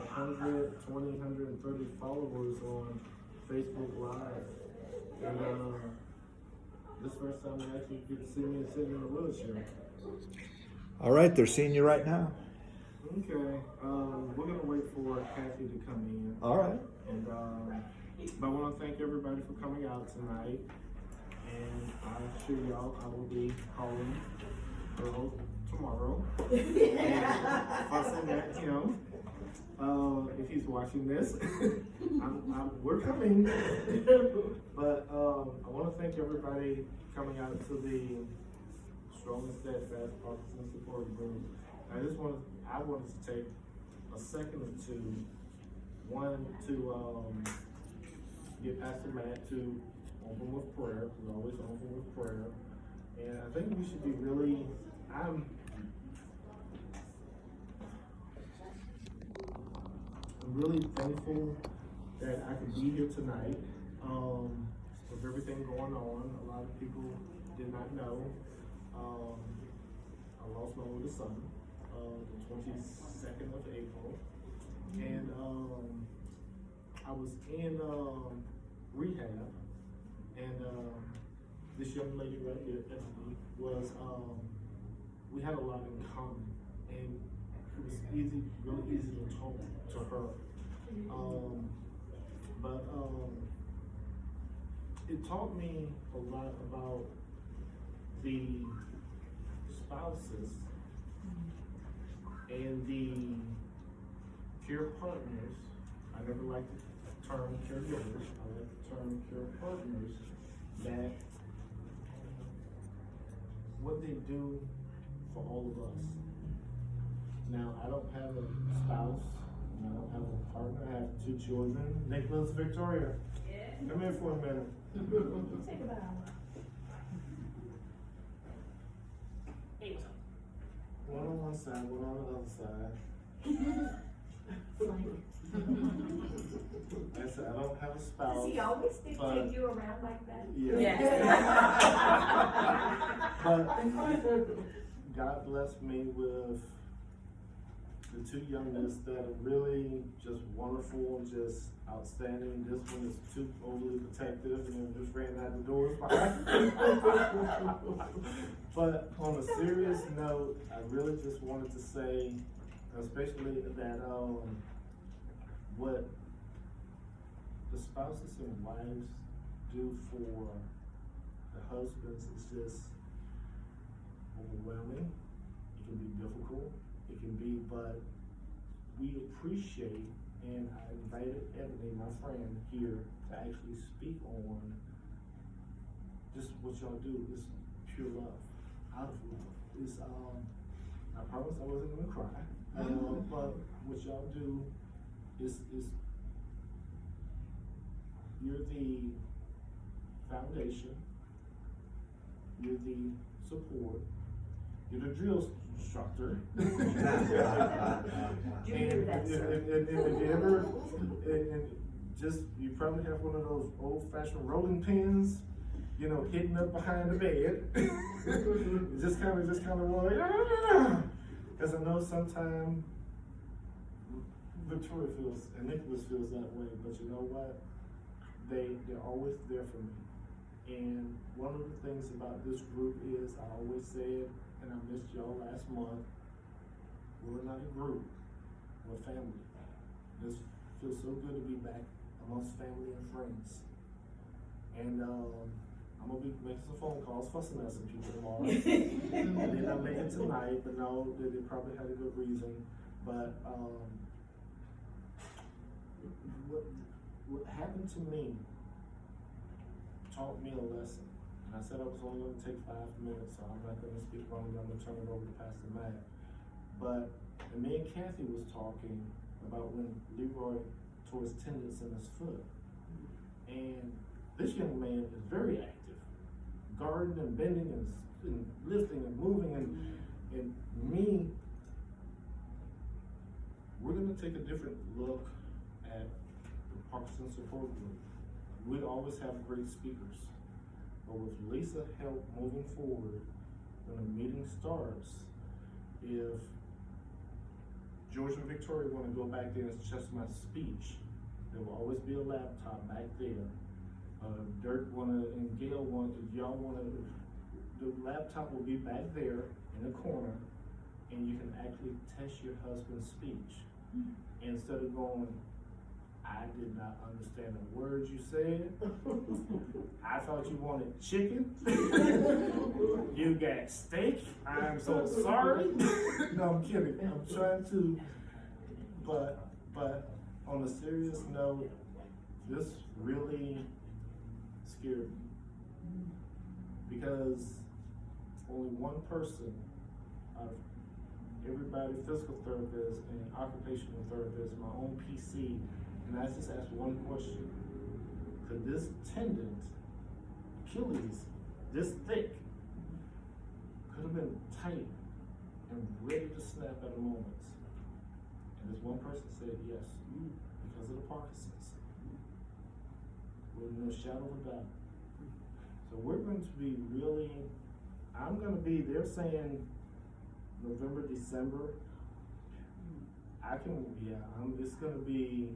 120, 130 followers on Facebook Live. And this first time they actually get to see me sitting in a wheelchair. All right, they're seeing you right now. Okay, we're gonna wait for Kathy to come in. All right. And but I want to thank everybody for coming out tonight. And I'm sure y'all, I will be calling Earl tomorrow. And fussing at him. If he's watching this, we're coming. But I want to thank everybody coming out to the Strong and Steadfast Parkinson Support Group. I wanted to take a second or two. One, to get Pastor Matt to open with prayer. We always open with prayer. And I think we should be really, I'm really thankful that I could be here tonight. With everything going on, a lot of people did not know. I lost my oldest son, the 22nd of April. And I was in rehab, and this young lady right here, Ebony, was, we had a lot in common, and it was really easy to talk to her. But it taught me a lot about the spouses and the care partners. I never liked the term caregivers. I like the term care partners. That what they do for all of us. Now, I don't have a spouse. I don't have a partner. I have 2 children. Nicholas, Victoria, come here for a minute. Take a bow. One on one side, one on the other side. I said, I don't have a spouse. Does he always take you around like that? Yeah. But God blessed me with the 2 youngest that are really just wonderful and just outstanding. This one is too overly protective and just ran out the doors behind. But on a serious note, I really just wanted to say, especially that what the spouses and wives do for the husbands is just overwhelming. It can be difficult. It can be, but we appreciate, and I invited Ebony, my friend, here to actually speak on just what y'all do. It's pure love, out of love. It's I promise I wasn't gonna cry, but what y'all do is you're the foundation, you're the support, you're the drill instructor. And if you ever, you probably have one of those old-fashioned rolling pins, you know, hidden up behind the bed. just kind of like, because I know sometimes Victoria feels, and Nicholas feels that way, but you know what? They're always there for me. And one of the things about this group is, I always said, and I missed y'all last month, we're not a group, we're a family. This feels so good to be back amongst family and friends. And I'm gonna be making some phone calls, fussing at some people tomorrow. I did not make it tonight, but no, they probably had a good reason. But what happened to me taught me a lesson. And I said I was only going to take 5 minutes, so I'm not going to speak long. I'm going to turn it over to Pastor Matt. But me and Kathy was talking about when Leroy tore his tendons in his foot. And this young man is very active, guarding and bending and lifting and moving. And me, we're going to take a different look at the Parkinson Support Group. We always have great speakers. But with Lisa help moving forward, when a meeting starts, if George and Victoria want to go back there and test my speech, there will always be a laptop back there. Dirk and Gail if y'all the laptop will be back there in the corner, and you can actually test your husband's speech. Instead of going, I did not understand the words you said. I thought you wanted chicken. You got steak. I'm so sorry. No, I'm kidding. I'm trying to, but on a serious note, this really scared me. Because only one person out of everybody, physical therapist and occupational therapist, my own PC, and I just asked one question. Could this tendon, Achilles, this thick, could have been tight and ready to snap at a moment? And this one person said yes, because of the Parkinson's. With no shadow of a doubt. So we're going to be really, they're saying November, December. It's gonna be,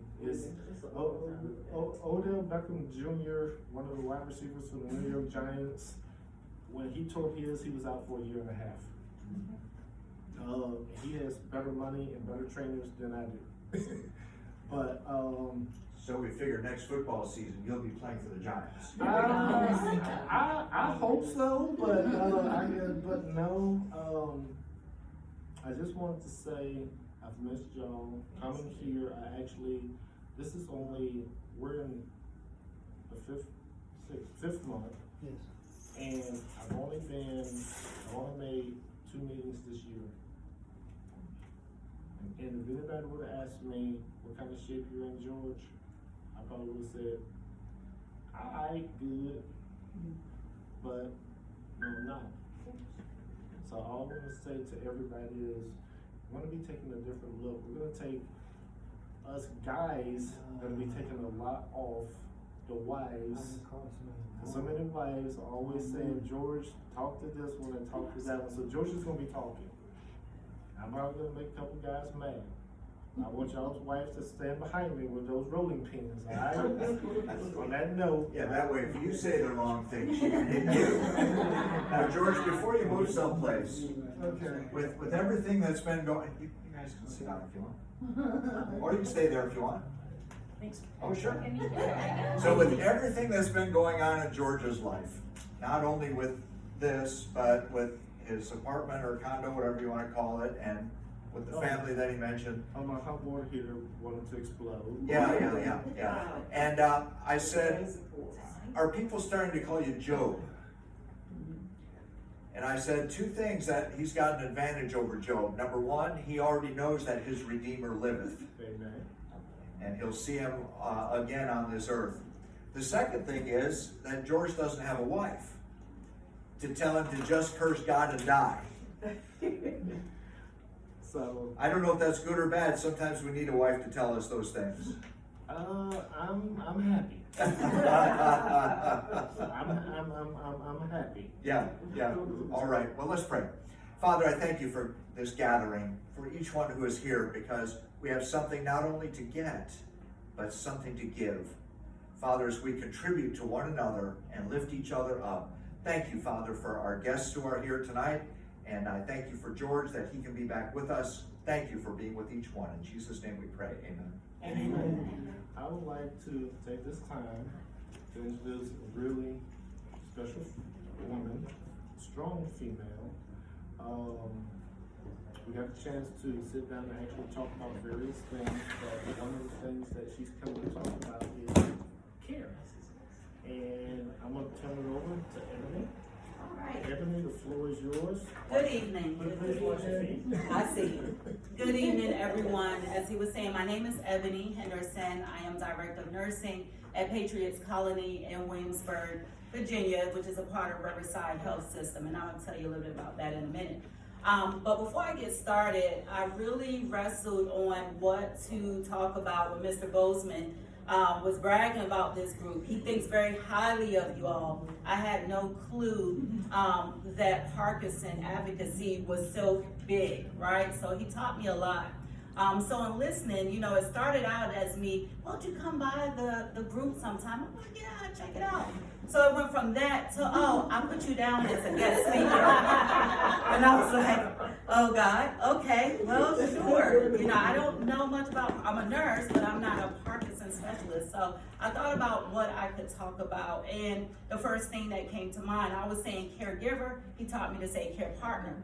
Odell Beckham Jr., one of the wide receivers for the New York Giants, when he tore his, he was out for a year and a half. He has better money and better trainers than I do. But, So we figure next football season, you'll be playing for the Giants. I hope so, but no. I just wanted to say I've missed y'all coming here. We're in the fifth month. Yes. And I've only made 2 meetings this year. And if anybody would have asked me what kind of shape you're in, George, I probably would have said, alright, good, but no, I'm not. So all I'm gonna say to everybody is, we're gonna be taking a different look. We're gonna take, us guys, gonna be taking a lot off the wives. Cause so many wives are always saying, George, talk to this one and talk to that one. So George is gonna be talking. I'm probably gonna make a couple guys mad. I want y'all's wives to stand behind me with those rolling pins, alright? On that note. Yeah, that way if you say the wrong thing, she can hit you. Now, George, before you move someplace, Okay. with everything that's been going, you guys can sit down if you want. Or you can stay there if you want. Thanks. Oh, sure. So with everything that's been going on in George's life, not only with this, but with his apartment or condo, whatever you want to call it, and with the family that he mentioned. Oh, my hot water heater wanted to explode. Yeah. And I said, are people starting to call you Job? And I said 2 things that he's got an advantage over Job. Number 1, he already knows that his Redeemer liveth. Amen. And he'll see him again on this earth. The second thing is that George doesn't have a wife to tell him to just curse God and die. So I don't know if that's good or bad. Sometimes we need a wife to tell us those things. I'm happy. I'm happy. Yeah. All right. Well, let's pray. Father, I thank you for this gathering, for each one who is here, because we have something not only to get, but something to give. Father, as we contribute to one another and lift each other up, thank you, Father, for our guests who are here tonight. And I thank you for George, that he can be back with us. Thank you for being with each one. In Jesus' name we pray. Amen. Amen. I would like to take this time to introduce a really special woman, strong female. We got the chance to sit down and actually talk about various things, but one of the things that she's coming to talk about is care. And I'm going to turn it over to Ebony. All right. Ebony, the floor is yours. Good evening. Please wash your feet. I see. Good evening, everyone. As he was saying, my name is Ebony Henderson. I am Director of Nursing at Patriots Colony in Williamsburg, Virginia, which is a part of Riverside Health System, and I'll tell you a little bit about that in a minute. But before I get started, I really wrestled on what to talk about when Mr. Bozeman was bragging about this group. He thinks very highly of you all. I had no clue that Parkinson advocacy was so big, right? So he taught me a lot. So in listening, you know, it started out as me, won't you come by the group sometime? I'm like, yeah, check it out. So it went from that to, oh, I put you down as a guest speaker. And I was like, oh God, okay, well, sure. You know, I don't know much about, I'm a nurse, but I'm not a Parkinson specialist. So I thought about what I could talk about. And the first thing that came to mind, I was saying caregiver. He taught me to say care partner.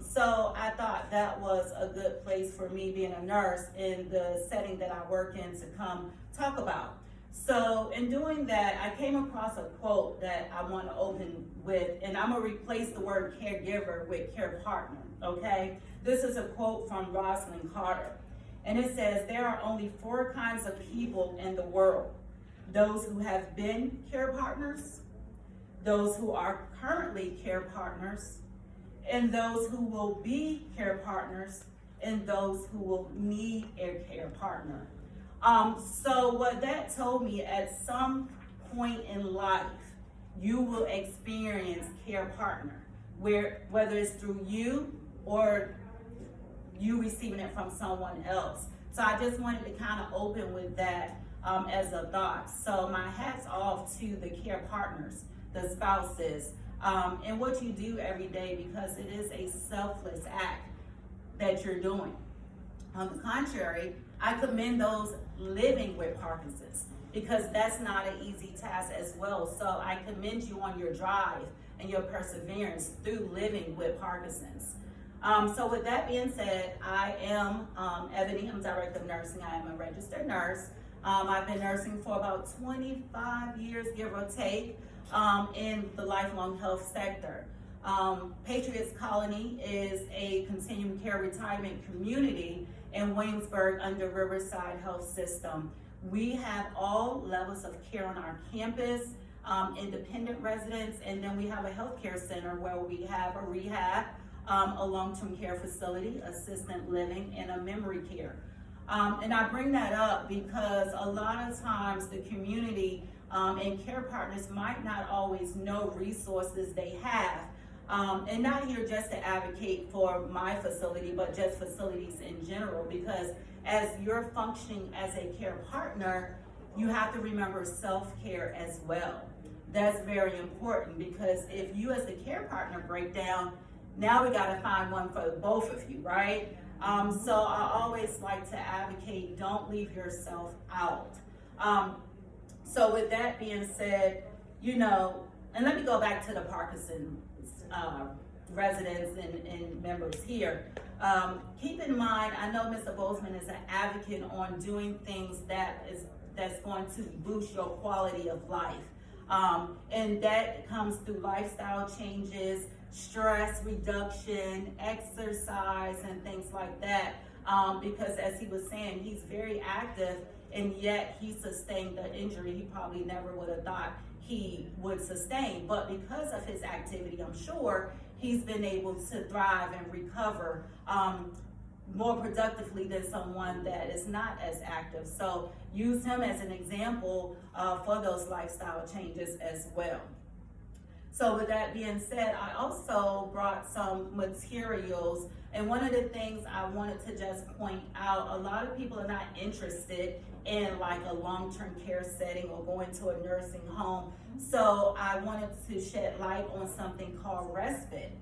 So I thought that was a good place for me, being a nurse in the setting that I work in, to come talk about. So in doing that, I came across a quote that I want to open with, and I'm going to replace the word caregiver with care partner, okay? This is a quote from Rosalind Carter, and it says, there are only 4 kinds of people in the world: those who have been care partners, those who are currently care partners, and those who will be care partners, and those who will need a care partner. So what that told me, at some point in life, you will experience care partner, whether it's through you or you receiving it from someone else. So I just wanted to kind of open with that as a thought. So my hat's off to the care partners, the spouses, and what you do every day, because it is a selfless act that you're doing. On the contrary, I commend those living with Parkinson's, because that's not an easy task as well. So I commend you on your drive and your perseverance through living with Parkinson's. So with that being said, I am Ebony. I'm Director of Nursing. I am a registered nurse. I've been nursing for about 25 years, give or take, in the lifelong health sector. Patriots Colony is a continuum care retirement community in Williamsburg under Riverside Health System. We have all levels of care on our campus, independent residents, and then we have a healthcare center where we have a rehab, a long-term care facility, assisted living, and a memory care. And I bring that up because a lot of times the community and care partners might not always know resources they have. And not here just to advocate for my facility, but just facilities in general, because as you're functioning as a care partner, you have to remember self-care as well. That's very important, because if you as the care partner break down, now we gotta find one for both of you, right? So I always like to advocate, don't leave yourself out. So with that being said, you know, and let me go back to the Parkinson residents and members here. Keep in mind, I know Mr. Bozeman is an advocate on doing things that's going to boost your quality of life. And that comes through lifestyle changes, stress reduction, exercise, and things like that. Because as he was saying, he's very active, and yet he sustained the injury he probably never would have thought he would sustain. But because of his activity, I'm sure he's been able to thrive and recover more productively than someone that is not as active. So use him as an example for those lifestyle changes as well. So with that being said, I also brought some materials, and one of the things I wanted to just point out, a lot of people are not interested in like a long-term care setting or going to a nursing home. So I wanted to shed light on something called respite.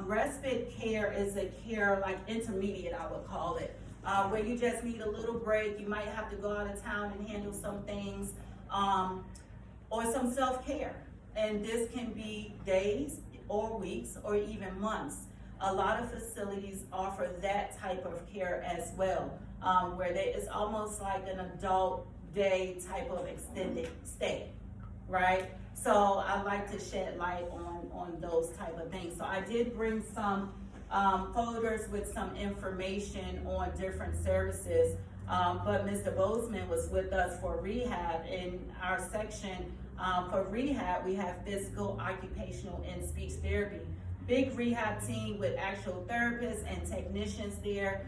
Respite care is a care like intermediate, I would call it, where you just need a little break. You might have to go out of town and handle some things, or some self-care. And this can be days or weeks or even months. A lot of facilities offer that type of care as well, where it's almost like an adult day type of extended stay, right? So I like to shed light on those type of things. So I did bring some folders with some information on different services, but Mr. Bozeman was with us for rehab. In our section for rehab, we have physical, occupational, and speech therapy. Big rehab team with actual therapists and technicians there,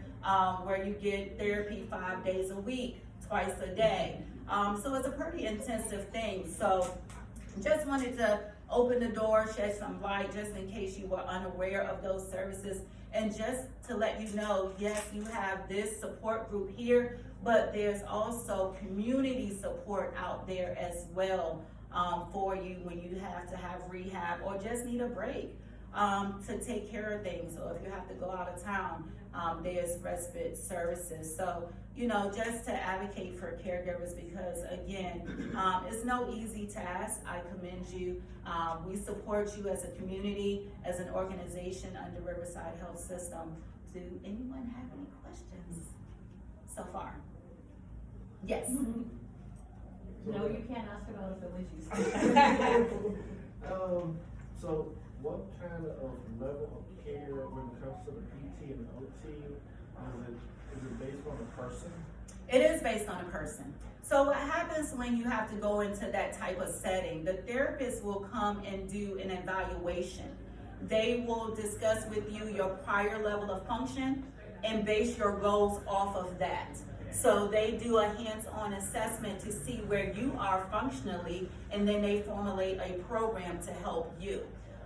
where you get therapy 5 days a week, twice a day. So it's a pretty intensive thing. So just wanted to open the door, shed some light, just in case you were unaware of those services. And just to let you know, yes, you have this support group here, but there's also community support out there as well for you when you have to have rehab or just need a break to take care of things. So if you have to go out of town, there's respite services. So, you know, just to advocate for caregivers, because again, it's no easy task. I commend you. We support you as a community, as an organization under Riverside Health System. Do anyone have any questions so far? Yes. No, you can't ask about affiliations. So what kind of level of care when it comes to the PT and the OT, is it based on the person? It is based on a person. So what happens when you have to go into that type of setting, the therapist will come and do an evaluation. They will discuss with you your prior level of function and base your goals off of that. So they do a hands-on assessment to see where you are functionally, and then they formulate a program to help you.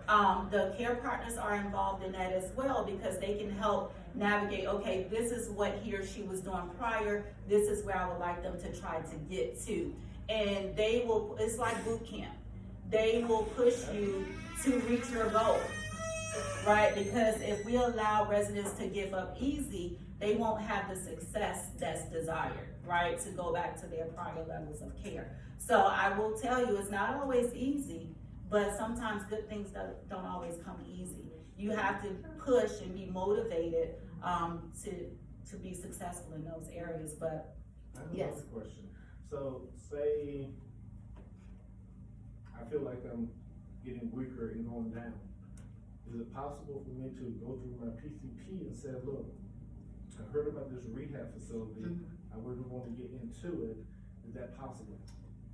The care partners are involved in that as well, because they can help navigate, okay, this is what he or she was doing prior, this is where I would like them to try to get to. And they will, it's like boot camp. They will push you to reach your goal, right? Because if we allow residents to give up easy, they won't have the success that's desired, right? To go back to their prior levels of care. So I will tell you, it's not always easy, but sometimes good things don't always come easy. You have to push and be motivated to be successful in those areas. But I have yes. another question. So say I feel like I'm getting weaker and going down. Is it possible for me to go through my PCP and say, look, I heard about this rehab facility. I really want to get into it. Is that possible?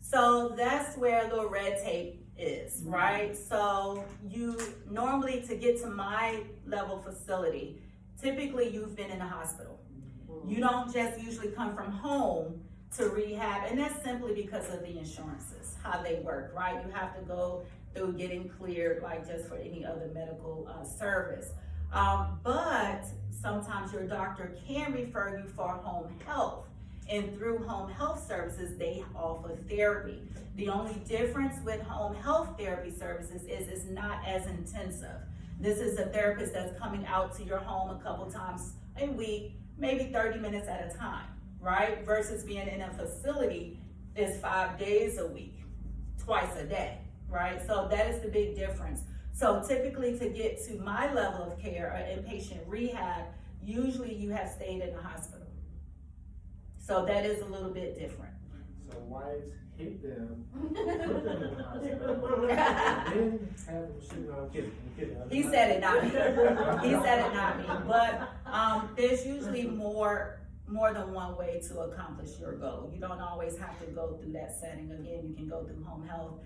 So that's where a little red tape is, right? So you normally, to get to my level facility, typically you've been in a hospital. You don't just usually come from home to rehab, and that's simply because of the insurances, how they work, right? You have to go through getting cleared like just for any other medical service. But sometimes your doctor can refer you for home health. And through home health services, they offer therapy. The only difference with home health therapy services is it's not as intensive. This is a therapist that's coming out to your home a couple times a week, maybe 30 minutes at a time, right? Versus being in a facility is 5 days a week, twice a day, right? So that is the big difference. So typically to get to my level of care or inpatient rehab, usually you have stayed in the hospital. So that is a little bit different. So wives hit them, put them in the hospital, and then have them sitting on I'm kidding. He said it, not me. He said it, not me. But there's usually more than one way to accomplish your goal. You don't always have to go through that setting. Again, you can go through home health.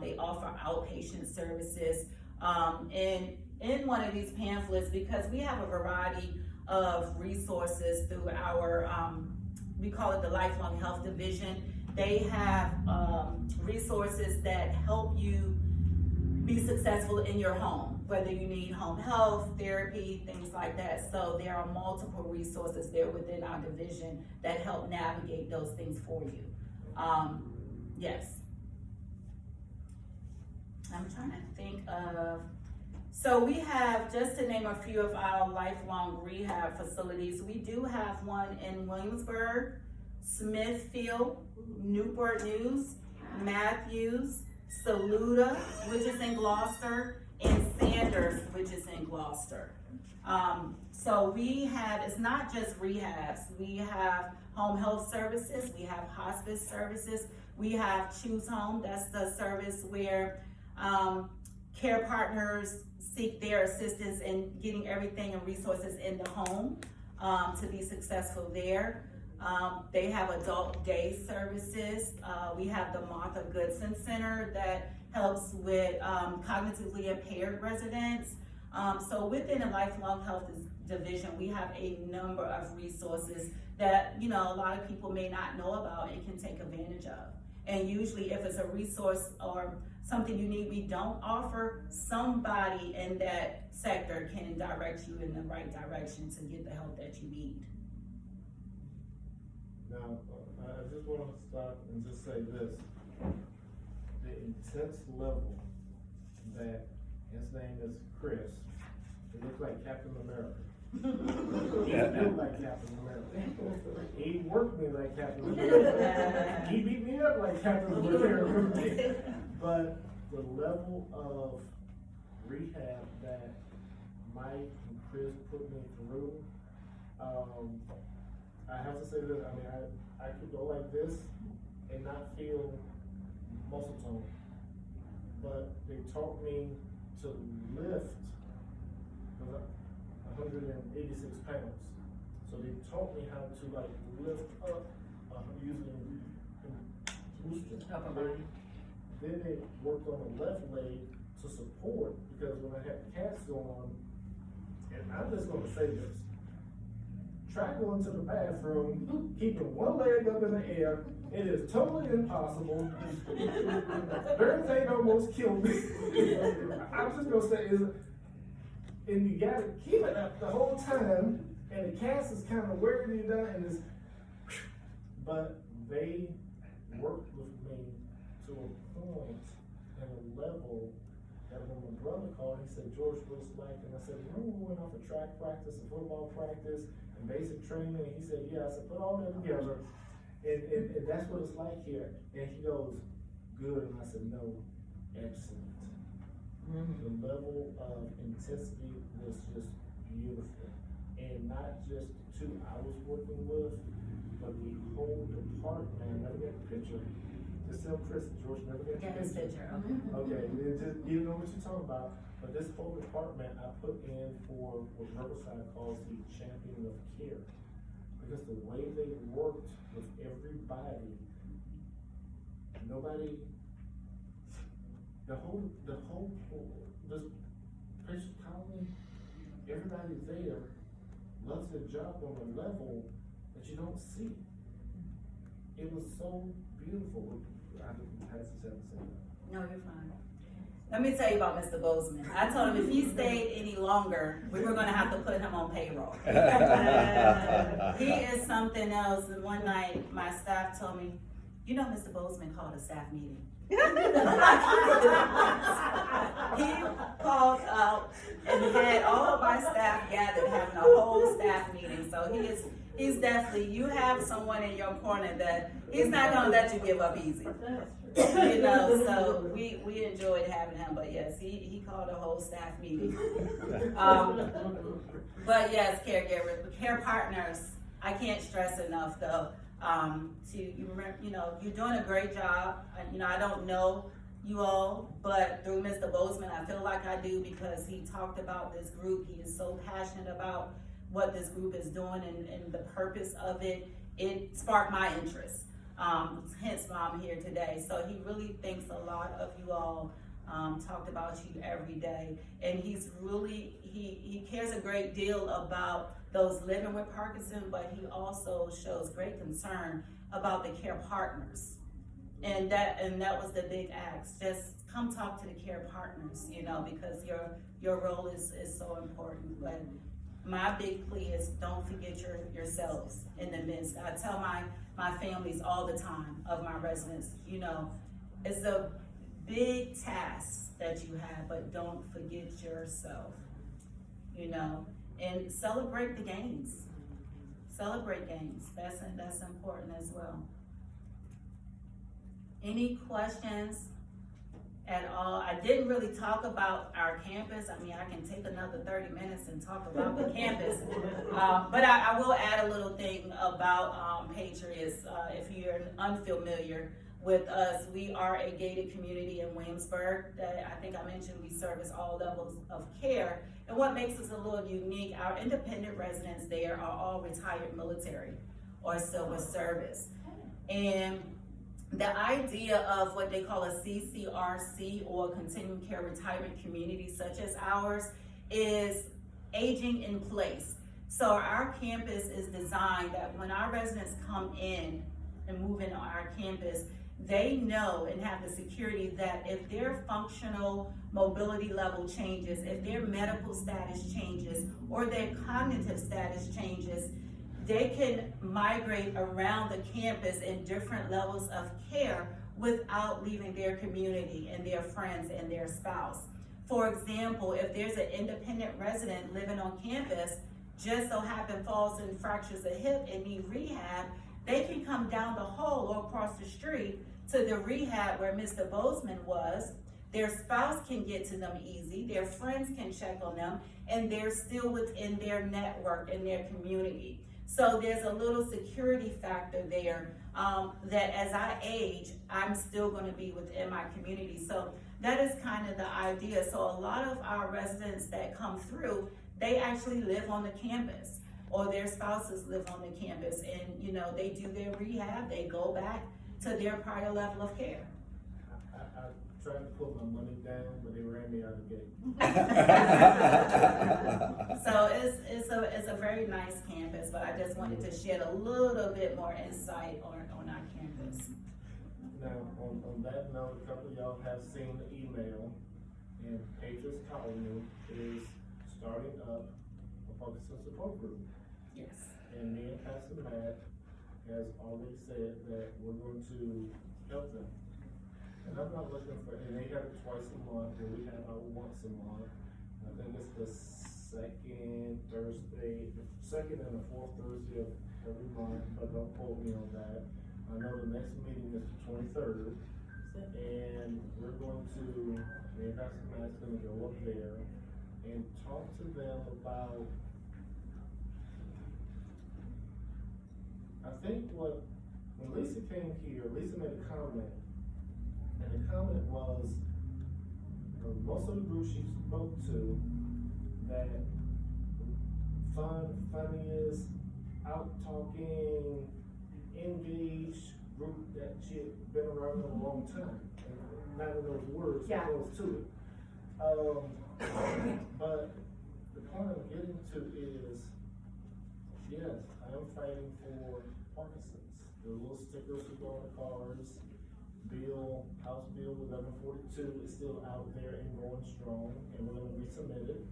They offer outpatient services. And in one of these pamphlets, because we have a variety of resources through our we call it the Lifelong Health Division. They have resources that help you be successful in your home, whether you need home health, therapy, things like that. So there are multiple resources there within our division that help navigate those things for you. Yes. I'm trying to think of, so we have, just to name a few of our lifelong rehab facilities, we do have one in Williamsburg, Smithfield, Newport News, Matthews, Saluda, which is in Gloucester, and Sanders, which is in Gloucester. So we have, it's not just rehabs, we have home health services, we have hospice services, we have Choose Home, that's the service where care partners seek their assistance in getting everything and resources in the home to be successful there. They have adult day services. We have the Martha Goodson Center that helps with cognitively impaired residents. So within the Lifelong Health Division, we have a number of resources that, you know, a lot of people may not know about and can take advantage of. And usually if it's a resource or something you need we don't offer, somebody in that sector can direct you in the right direction to get the help that you need. Now, I just want to stop and just say this. The intense level that his name is Chris, he looks like Captain America. He feels like Captain America. He worked me like Captain America. He beat me up like Captain America. But the level of rehab that Mike and Chris put me through, I have to say this, I mean, I could go like this and not feel muscle tone. But they taught me to lift 186 pounds. So they taught me how to like lift up using boosters. Upper body. Then they worked on the left leg to support, because when I had cats going on, and I'm just gonna say this, try going to the bathroom, keeping one leg up in the air. It is totally impossible. Very thing almost killed me. I'm just gonna say is, and you gotta keep it up the whole time, and the cast is kind of wearing you down, and it's, but they worked with me to a point and a level that when my brother called, he said, George, what's it like? And I said, remember we went off a track practice, a football practice, and basic training? And he said, yeah. I said, put all that together. And that's what it's like here. And he goes, good. And I said, no, excellent. The level of intensity was just beautiful. And not just the two I was working with, but the whole department. Never get the picture. Just tell Chris, George, never get the picture. Okay, you know what you're talking about. But this whole department I put in for what Riverside calls the champion of care. Because the way they worked with everybody, nobody, this patient colony, everybody there loves their job on a level that you don't see. It was so beautiful. I didn't have to say that. No, you're fine. Let me tell you about Mr. Bozeman. I told him if he stayed any longer, we were gonna have to put him on payroll. He is something else. And one night, my staff told me, you know, Mr. Bozeman called a staff meeting. He called out and had all of my staff gathered, having a whole staff meeting. So he's definitely, you have someone in your corner that he's not gonna let you give up easy. You know, so we enjoyed having him, but yes, he called a whole staff meeting. But yes, caregivers, care partners, I can't stress enough though, you know, you're doing a great job. You know, I don't know you all, but through Mr. Bozeman, I feel like I do, because he talked about this group. He is so passionate about what this group is doing and the purpose of it. It sparked my interest. Hence why I'm here today. So he really thinks a lot of you all, talked about you every day. And he's really, he cares a great deal about those living with Parkinson, but he also shows great concern about the care partners. And that was the big ask. Just come talk to the care partners, you know, because your role is so important. But my big plea is don't forget yourselves in the midst. I tell my families all the time of my residents, you know, it's a big task that you have, but don't forget yourself, you know, and celebrate the gains. Celebrate gains. That's important as well. Any questions at all? I didn't really talk about our campus. I mean, I can take another 30 minutes and talk about the campus. But I will add a little thing about Patriots. If you're unfamiliar with us, we are a gated community in Williamsburg. That I think I mentioned we service all levels of care. And what makes us a little unique, our independent residents there are all retired military or silver service. And the idea of what they call a CCRC, or continuing care retirement community such as ours, is aging in place. So our campus is designed that when our residents come in and move into our campus, they know and have the security that if their functional mobility level changes, if their medical status changes, or their cognitive status changes, they can migrate around the campus in different levels of care without leaving their community and their friends and their spouse. For example, if there's an independent resident living on campus, just so happen falls and fractures a hip and need rehab, they can come down the hall or across the street to the rehab where Mr. Bozeman was. Their spouse can get to them easy, their friends can check on them, and they're still within their network and their community. So there's a little security factor there, that as I age, I'm still gonna be within my community. So that is kind of the idea. So a lot of our residents that come through, they actually live on the campus, or their spouses live on the campus, and you know, they do their rehab, they go back to their prior level of care. I tried to put my money down, but they ran me out of the gate. So it's a very nice campus, but I just wanted to shed a little bit more insight on our campus. Now, on that note, a couple of y'all have seen the email, and Patriots Colony is starting up a Parkinson support group. Yes. And me and Pastor Matt has already said that we're going to help them. And I'm not looking for, and they have it twice a month, and we have our once a month. I think it's the second and the fourth Thursday of every month, but don't quote me on that. I know the next meeting is the 23rd, and we're going to, me and Pastor Matt's gonna go up there and talk to them about, I think when Lisa came here, Lisa made a comment, and the comment was, most of the group she spoke to, that funniest, out talking, engaged group that she had been around in a long time. And none of those words Yeah. close to it. But the point I'm getting to is, yes, I am fighting for Parkinson's. The little stickers who go on the cars, House Bill 1142 is still out there and going strong, and we're gonna resubmit it.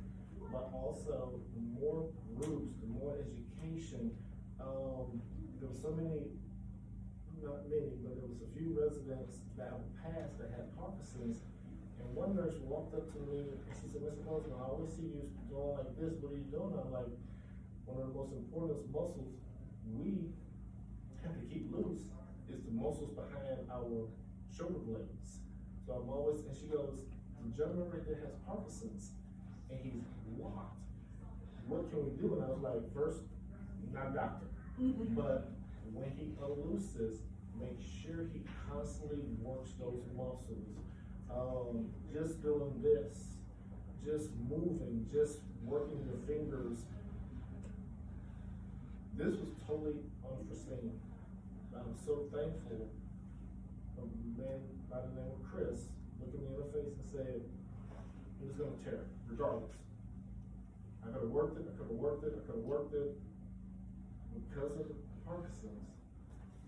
But also, the more groups, the more education, there was so many, not many, but there was a few residents that have passed that had Parkinson's, and one nurse walked up to me and she said, Mr. Bozeman, I always see you doing like this, what are you doing? I'm like, one of the most important muscles we have to keep loose is the muscles behind our shoulder blades. So I'm always, and she goes, the gentleman right there has Parkinson's, and he's locked. What can we do? And I was like, first, not a doctor, but when he unlooses, make sure he constantly works those muscles. Just doing this, just moving, just working your fingers. This was totally unforeseen. I'm so thankful. A man by the name of Chris looked at me in the face and said, he was gonna tear, regardless. I could've worked it, I could've worked it, I could've worked it. Because of Parkinson's,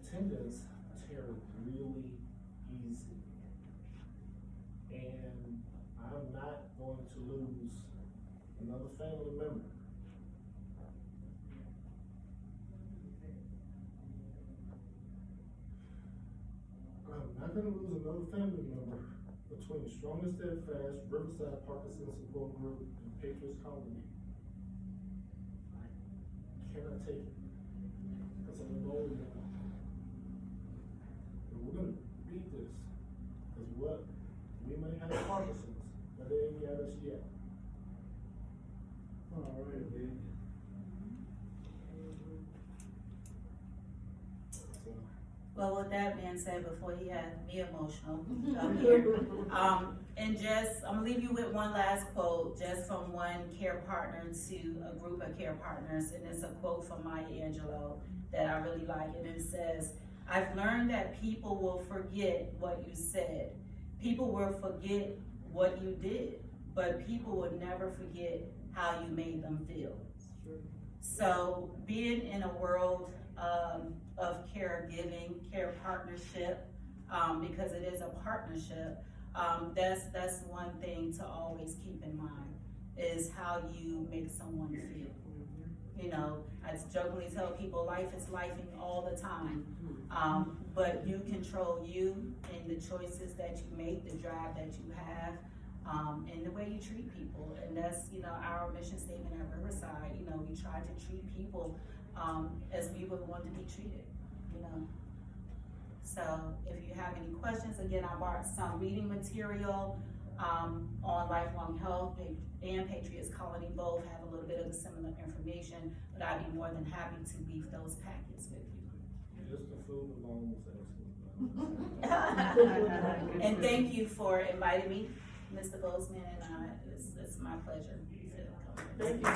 tendons tear really easy. And I'm not going to lose another family member. I'm not gonna lose another family member between Strongest Steadfast, Riverside Parkinson Support Group, and Patriots Colony. I cannot take it, because I'm alone now. And we're gonna beat this, because what, we may have Parkinson's, but they ain't got us yet. All right, dude. Well, with that being said, before he had me emotional up here, and just, I'm gonna leave you with one last quote, just from one care partner to a group of care partners, and it's a quote from Maya Angelou that I really like, and it says, I've learned that people will forget what you said. People will forget what you did, but people will never forget how you made them feel. So being in a world of caregiving, care partnership, because it is a partnership. That's one thing to always keep in mind, is how you make someone feel. You know, I jokingly tell people life is lifing all the time. But you control you and the choices that you make, the drive that you have, and the way you treat people. And that's, you know, our mission statement at Riverside. You know, we try to treat people as we would want to be treated, you know. So if you have any questions, again, I brought some reading material on lifelong health, and Patriots Colony both have a little bit of the similar information, but I'd be more than happy to beef those packets with you. Just the food alone was excellent. And thank you for inviting me, Mr. Bozeman, and it's my pleasure. Thank you.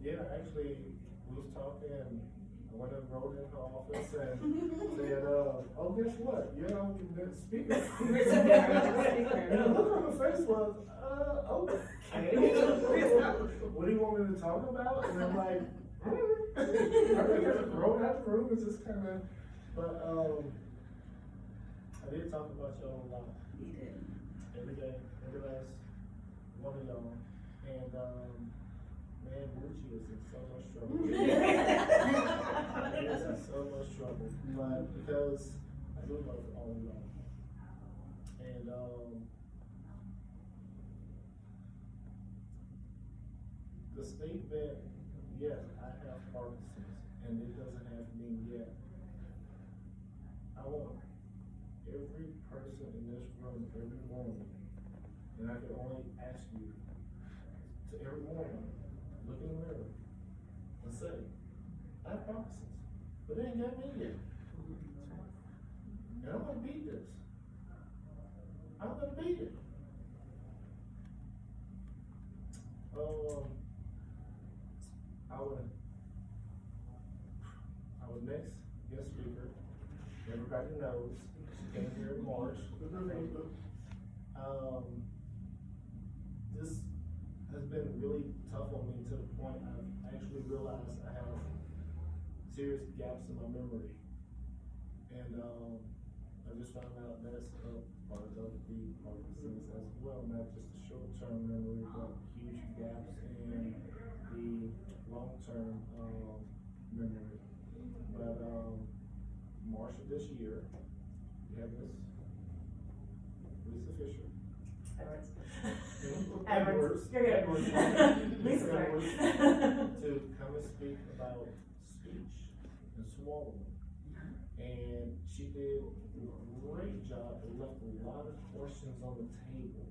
Yeah, actually, we was talking, I went and wrote in her office and said, oh, guess what? You know, the speaker. And the look on her face was, okay. What do you want me to talk about? And I'm like, I just wrote out the room. It's just kind of, but I did talk about y'all a lot. You did. Every day, every last one of y'all. And man, Gucci is in so much trouble. He is in so much trouble. But because I do love all of y'all. And the statement, yes, I have Parkinson's, and it doesn't have to mean yet. I want every person in this room, every morning, and I can only ask you to every morning, look in the mirror and say, I have Parkinson's, but it ain't got me yet. And I'm gonna beat this. I'm gonna beat it. Our next guest speaker, everybody knows, she came here in March. This has been really tough on me to the point I've actually realized I have serious gaps in my memory. And I just found out that's a part of the Parkinson's as well, not just the short-term memory, but huge gaps in the long-term memory. But March of this year, we have Miss Lisa Fisher. Edwards. Lisa Edwards. To come and speak about speech and swallowing. And she did a great job and left a lot of questions on the table.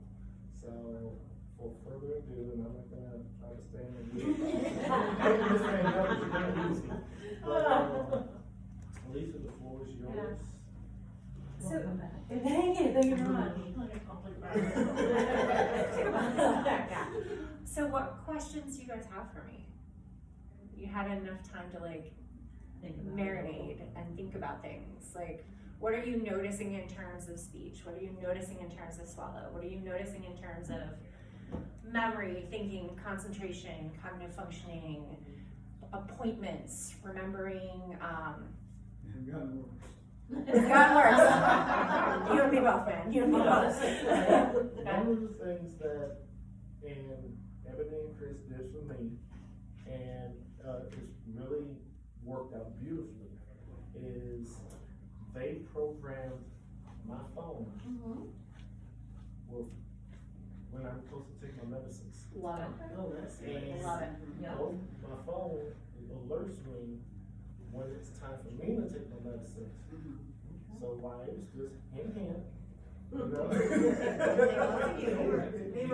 So, for further ado, and I'm not gonna try to stand and do Lisa, the floor is yours. So, thank you very much. So what questions do you guys have for me? You had enough time to like marinate and think about things. Like, what are you noticing in terms of speech? What are you noticing in terms of swallow? What are you noticing in terms of memory, thinking, concentration, cognitive functioning, appointments, remembering, It's gotten worse. You and me both, man. You and me both. One of the things that Ebony and Chris did for me, and it's really worked out beautifully, is they programmed my phone with when I'm supposed to take my medicines. Love it. And Love it. Yep. my phone alerts me when it's time for me to take my medicines. So wives, just hint, hint. You know?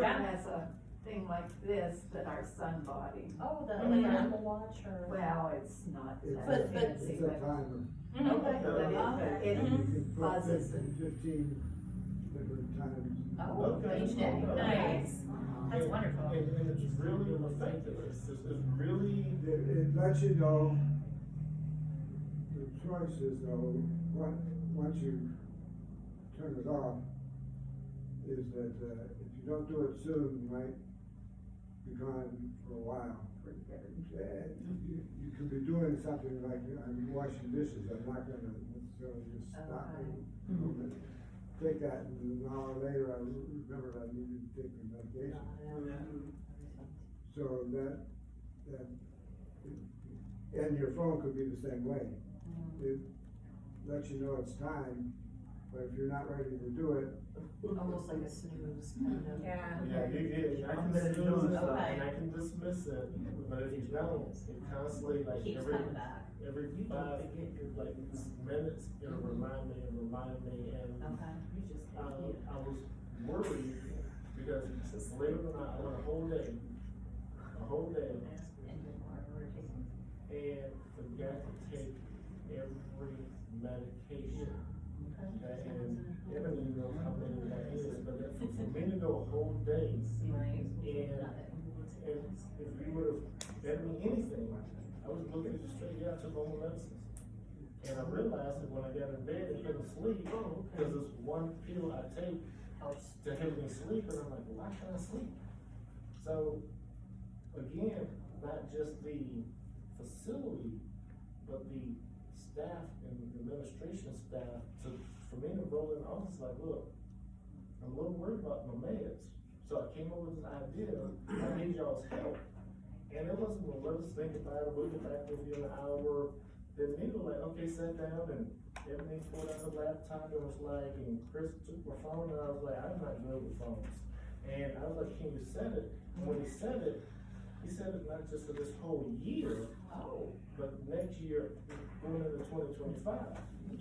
That has a thing like this that our sun body. Oh, the like Apple Watch or? Well, it's not It's that But- fancy, It's a timer. Okay. but it You can put buzzes and 15 different times. Oh, Okay. each day. Nice. That's And- wonderful. And it's really effective. It's really. It lets you know the choices though, once you turn it off, is that if you don't do it soon, you might be gone for a while. And you could be doing something like, I'm washing dishes, I'm not gonna necessarily just stop and, take that, and an hour later, I remembered I needed to take the medication. So that, and your phone could be the same way. It lets you know it's time, but if you're not ready to do it, Almost like a snooze kind of. Yeah. Yeah, I can snooze it and I can dismiss it, but if you don't, it constantly, like, Keeps coming back. every 5, like, minutes, it'll remind me, and, Okay. I was worried, because believe it or not, I went a whole day, and forgot to take every medication. Okay, and everybody knows how many that is, but for me to go a whole day, Right. and if you would've fed me anything, I was looking at you straight, yeah, I took all my medicines. And I realized that when I got in bed and couldn't sleep, because this one pill I take to help me sleep, and I'm like, why can't I sleep? So, again, not just the facility, but the staff and the administration staff, for me to roll in the office, like, look, I'm a little worried about my meds. So I came up with this idea, I need y'all's help. And it wasn't, well, let's think about it, we'll get back with you in an hour. Then they were like, okay, sat down and everything pulled out the laptop and was like, and Chris took my phone and I was like, I'm not good with phones. And I was like, can you set it? And when he said it not just for this whole year, but next year, going into 2025.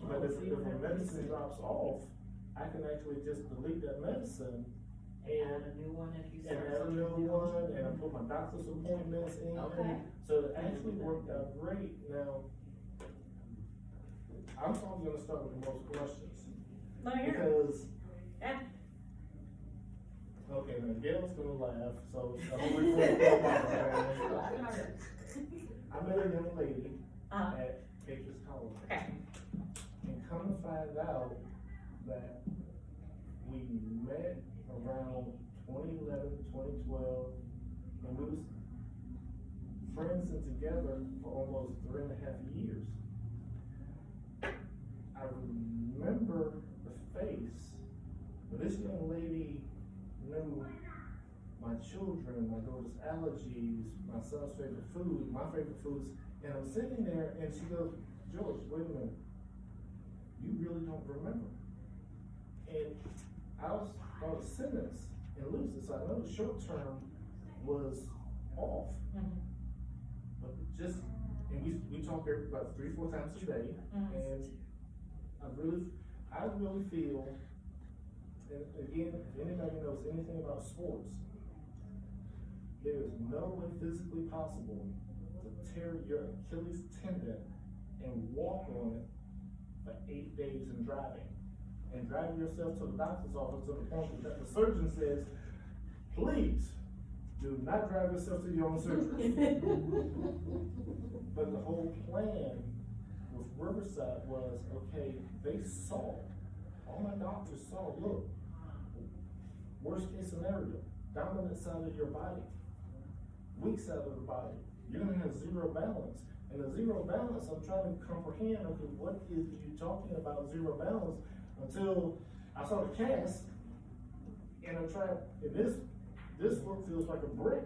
But if the medicine drops off, I can actually just delete that medicine and Add a new one if you and start. add a new one, and I put my doctor's appointments in. Okay. So it actually worked out great. Now, I'm probably gonna start with the most questions. Because. Yeah. Okay, now Gail's gonna laugh, so I'm gonna wait for the I met a young lady at Patriots College. Okay. And come to find out that we met around 2011, 2012, and we was friends and together for almost 3.5 years. I remember the face, but this young lady knew my children, my daughter's allergies, my son's favorite food, my favorite foods, and I'm sitting there and she goes, George, wait a minute, you really don't remember. And I was on a sentence and lose it, so I know the short term was off. But just, and we talk about 3-4 times a day, and I really feel, and again, if anybody knows anything about sports, there is no way physically possible to tear your Achilles tendon and walk on it for 8 days in driving. And drive yourself to the doctor's office to the point that the surgeon says, please, do not drive yourself to your own surgery. But the whole plan with Riverside was, okay, they saw, all my doctors saw, look, worst case scenario, dominant side of your body, weak side of the body, you're gonna have zero balance. And the zero balance, I'm trying to comprehend, okay, what is you talking about zero balance, until I saw the cast, and I'm trying, and this work feels like a brick,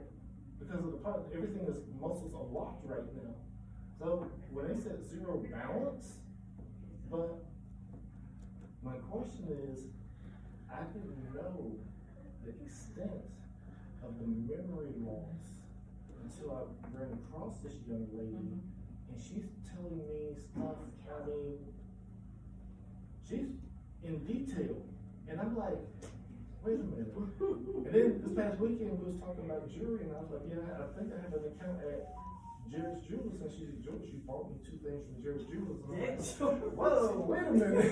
because of the part, everything is, muscles are locked right now. So when they said zero balance, but my question is, I didn't know the extent of the memory loss until I ran across this young lady, and she's telling me stuff, I mean, she's in detail, and I'm like, wait a minute. And then this past weekend, we was talking about jewelry, and I was like, yeah, I think I have an account at Jared's Jewelers, and she said, George, you bought me 2 things from Jared's Jewelers. And I'm like, whoa, wait a minute.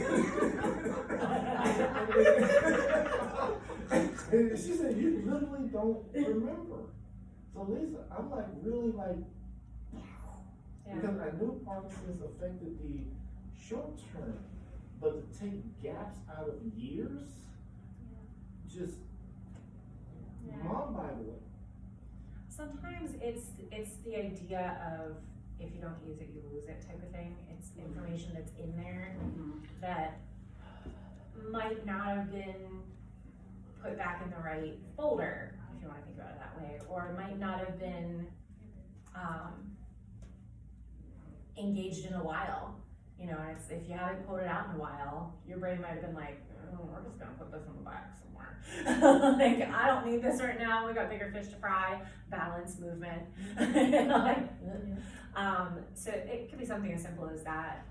And she said, you literally don't remember. So Lisa, I'm like, really like, because I knew Parkinson's affected the short term, but to take gaps out of years, just mind-boggling. sometimes it's the idea of if you don't use it, you lose it type of thing. It's information that's in there that might not have been put back in the right folder, if you want to think about it that way, or might not have been engaged in a while. You know, and it's, if you haven't pulled it out in a while, your brain might have been like, oh, we're just gonna put this in the back somewhere. Like, I don't need this right now, we got bigger fish to fry, balance, movement. Like, so it could be something as simple as that.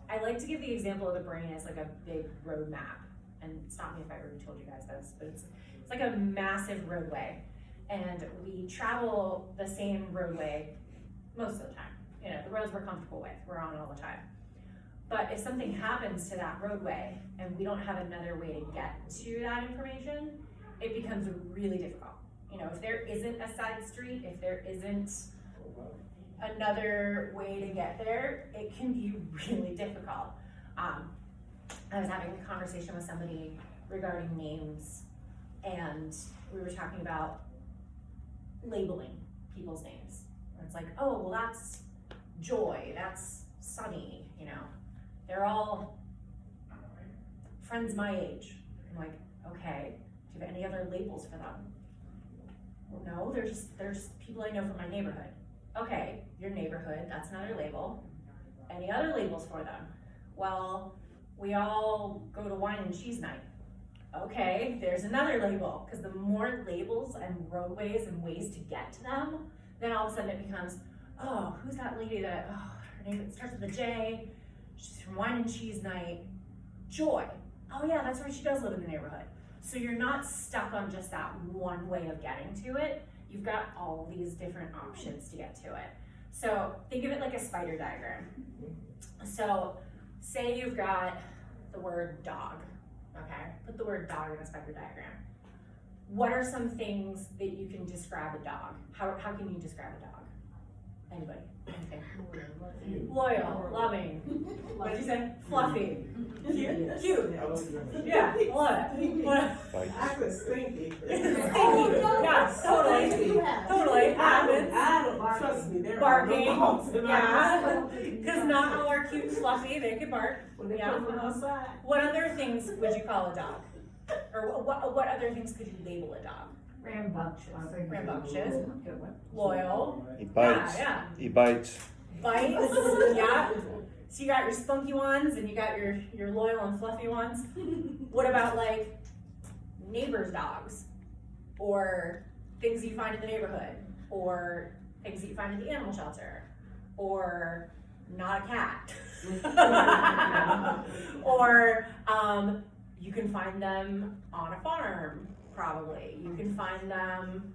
I like to give the example of the brain as like a big road map, and stop me if I already told you guys this, but it's like a massive roadway, and we travel the same roadway most of the time. You know, the roads we're comfortable with, we're on all the time. But if something happens to that roadway and we don't have another way to get to that information, it becomes really difficult. You know, if there isn't a side street, if there isn't another way to get there, it can be really difficult. I was having a conversation with somebody regarding names, and we were talking about labeling people's names. And it's like, oh, well, that's Joy, that's Sunny, you know, they're all friends my age. I'm like, okay, do you have any other labels for them? Well, no, they're just people I know from my neighborhood. Okay, your neighborhood, that's another label. Any other labels for them? Well, we all go to wine and cheese night. Okay, there's another label, because the more labels and roadways and ways to get to them, then all of a sudden it becomes, oh, who's that lady that, oh, her name starts with a J, she's from Wine and Cheese Night, Joy. Oh yeah, that's right, she does live in the neighborhood. So you're not stuck on just that one way of getting to it. You've got all these different options to get to it. So think of it like a spider diagram. So say you've got the word dog, okay? Put the word dog in a spider diagram. What are some things that you can describe a dog? How can you describe a dog? Anybody? Anything? Loyal, loving. What did you say? Fluffy. Cute. Yeah, love it. I was thinking. Stinky. Yeah, totally. Happens. Trust me, they're Barking. Yeah. Because not all are cute and fluffy. They can bark. Yeah. What other things would you call a dog? Or what other things could you label a dog? Rambunctious. Loyal. He bites. Yeah. He bites. Bites. Yeah. So you got your spunky ones and you got your loyal and fluffy ones. What about like neighbors' dogs? Or things you find in the neighborhood? Or things that you find at the animal shelter? Or not a cat? Or you can find them on a farm, probably. You can find them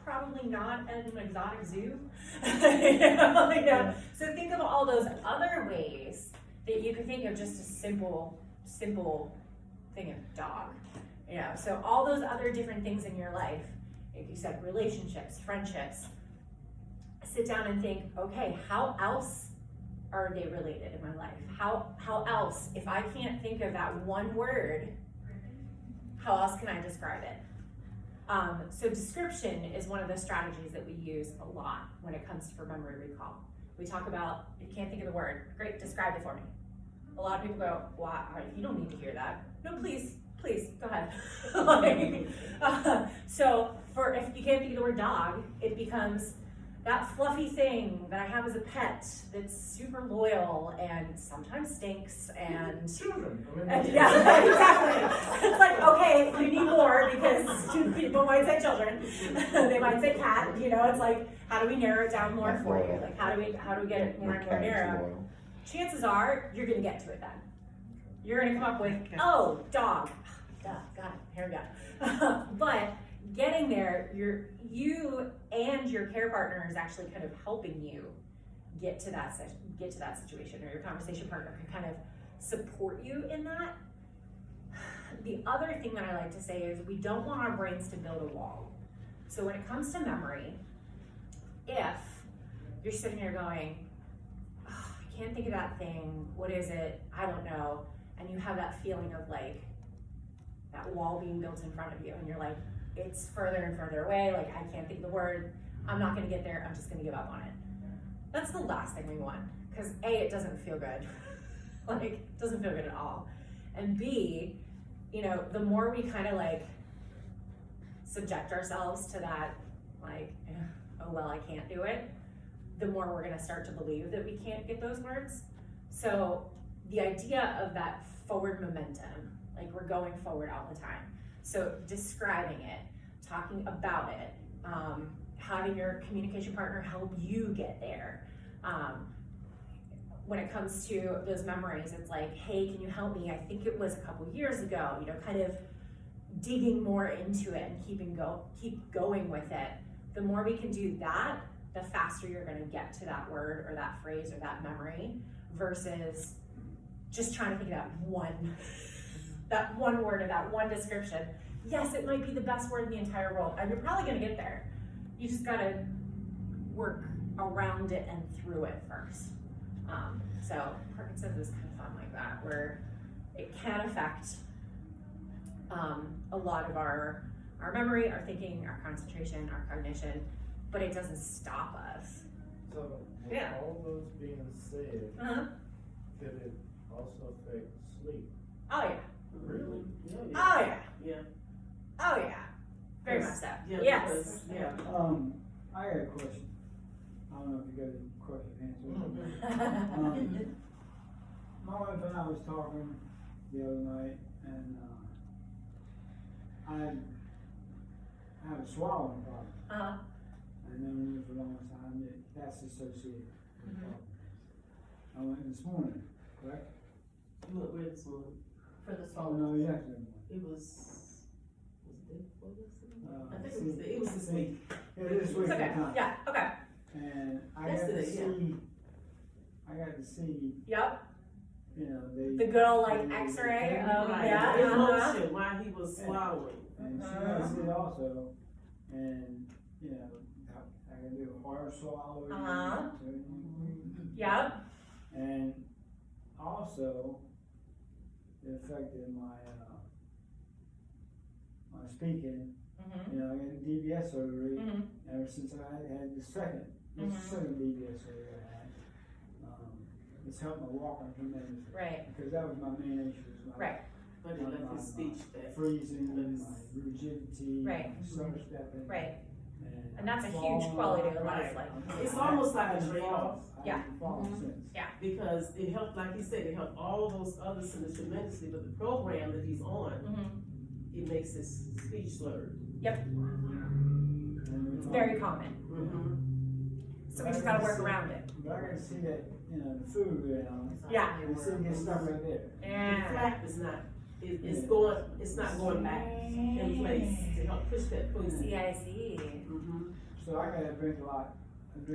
probably not at an exotic zoo. Yeah. So think of all those other ways that you could think of just a simple thing of dog. You know, so all those other different things in your life, like you said, relationships, friendships, sit down and think, okay, how else are they related in my life? How else, if I can't think of that one word, how else can I describe it? So description is one of the strategies that we use a lot when it comes to memory recall. We talk about, you can't think of the word, great, describe it for me. A lot of people go, wow, you don't need to hear that. No, please, go ahead. So if you can't think of the word dog, it becomes that fluffy thing that I have as a pet that's super loyal and sometimes stinks and Children. yeah, exactly. It's like, okay, you need more because people might say children. They might say cat, you know, it's like, how do we narrow it down more for you? Like how do we get it more narrow? Chances are you're gonna get to it then. You're gonna come up with, oh, dog. Duh, got it, here we go. But getting there, you and your care partner is actually kind of helping you get to that situation, or your conversation partner can kind of support you in that. The other thing that I like to say is we don't want our brains to build a wall. So when it comes to memory, if you're sitting there going, oh, I can't think of that thing, what is it, I don't know, and you have that feeling of like that wall being built in front of you, and you're like, it's further and further away, like I can't think of the word, I'm not gonna get there, I'm just gonna give up on it. That's the last thing we want, because A, it doesn't feel good. Like, it doesn't feel good at all. And B, you know, the more we kind of like subject ourselves to that, like, oh well, I can't do it, the more we're gonna start to believe that we can't get those words. So the idea of that forward momentum, like we're going forward all the time. So describing it, talking about it, having your communication partner help you get there. When it comes to those memories, it's like, hey, can you help me? I think it was a couple years ago, you know, kind of digging more into it and keep going with it. The more we can do that, the faster you're gonna get to that word or that phrase or that memory, versus just trying to think of that one word or that one description. Yes, it might be the best word in the entire world, and you're probably gonna get there. You just gotta work around it and through it first. So Parkinson's is kind of fun like that, where it can affect a lot of our memory, our thinking, our concentration, our cognition, but it doesn't stop us. So, with Yeah. all those being said, could it also affect sleep? Oh yeah. Really? Oh yeah. Yeah. Oh yeah. Very much so. Yeah, Yes. because, yeah. I got a question. I don't know if you got a question answered. My wife and I was talking the other night, and I have a swallowing problem. I known for a long time that that's associated with Parkinson's. I went this morning, correct? You went where this morning? For the Oh, soul. no, yesterday It was it day before yesterday? morning. I think it was this week. Yeah, this week It's okay. sometime. Yeah. Okay. And I got to Yesterday, yeah. see, Yep. you know, The good old like X-ray of Right. yeah. The emotion while he was swallowing. and she got to see it also, and, you know, I can do a hard swallow. Yep. And also, it affected my speaking. You know, I got DBS surgery ever since I had the second DBS surgery I had. It's helped my walking tremendously. Right. Because that was my main issue. Was my Right. But he left his speech back. freezing, my rigidity, Right. my summer stepping. Right. And And that's a huge falling quality of off. life. Like, It's almost like a I haven't trade-off. fallen. I Yeah. haven't fallen since. Because it helped, like he said, it helped all those other centers tremendously, but the program that he's on, it makes his speech slurred. And, it's very common. So we just gotta work around it. But I can see that, you know, the food, you know. Yeah. You see get stuff right there. The Yeah. flap is not, it's not going back in place to help push that food. CIC. So I gotta drink a lot of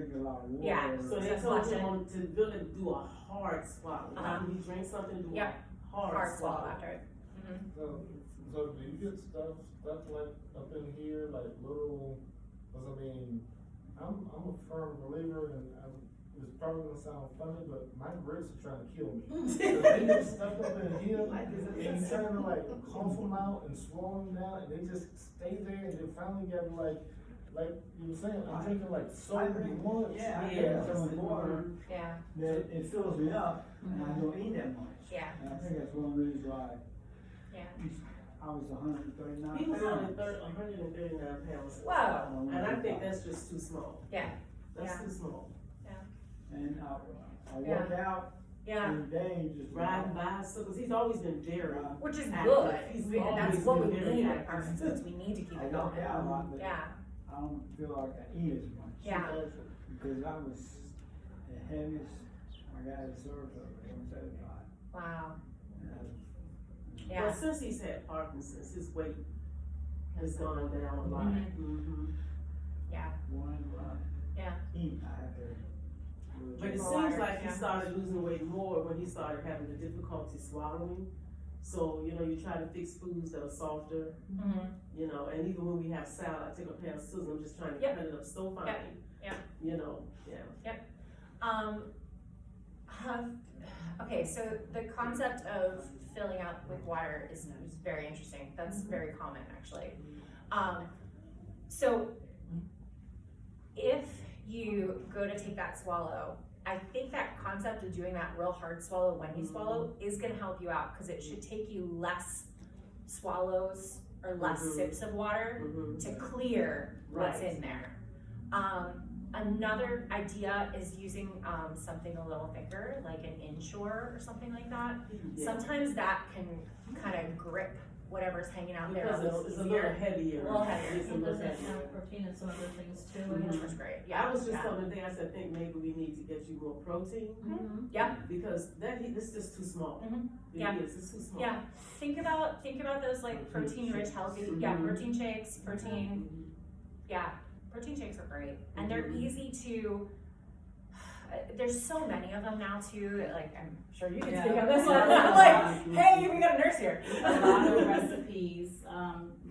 water. Yeah. So they told him to really do a hard swallow. After he drinks something, do Yep. a hard Hard swallow swallow. after it. So do you get stuff like up in here, like little, cause I mean, I'm a firm believer and it's probably gonna sound funny, but my grits are trying to kill me. So they get stuff up in here and you're trying to like cough them out and swallow them down and they just stay there and they finally got like you were saying, I'm drinking like so much. Yeah, I Yeah. drink so much water Yeah. that it fills me up and I don't eat that much. Yeah. And I think that's one reason why Yeah. I was 139 He was only pounds. 139 pounds. Whoa. And I think that's just too small. Yeah. That's Yeah. too small. And I work out Yeah. every day, just Riding bicycles, he's always been very Which is active. good. He's That's always what been we very need at active. Parkinson's. We need to keep I it work out a going. lot, but Yeah. I don't feel like I eat as much. Yeah. Because I was the heaviest I got at service over 175. Wow. And Yeah. Well, since he's had Parkinson's, his weight has gone down a lot. Yeah. when Yeah. I eat, I have to. But it More seems water, like he yeah. started losing weight more when he started having the difficulty swallowing. So, you know, you try to fix foods that are softer, you know, and even when we have salad, I take a pan of scissors, I'm just trying to Yep. cut it up so fine. Yep. You know, yeah. Okay, so the concept of filling up with water is very interesting. That's very common, actually. So if you go to take that swallow, I think that concept of doing that real hard swallow when you swallow is gonna help you out, because it should take you less swallows or less sips of water to clear what's in there. Another idea is using something a little thicker, like an inshore or something like that. Yeah. Sometimes that can kind of grip whatever's hanging out there. Because it's a little heavier. A little heavier. It's a And little doesn't heavier. have protein and some other things too. Which was great, yeah. I was just yeah. telling the day, I said, I think maybe we need to get you more protein, Yeah, because this is just too small. Yeah. It is, it's too small. yeah. Think about those like protein-rich, healthy, protein shakes, protein. Yeah, protein shakes are great, and they're easy to. There's so many of them now too. That, like, I'm sure you can speak on this one. I'm like, hey, we got a nurse here. A lot of recipes,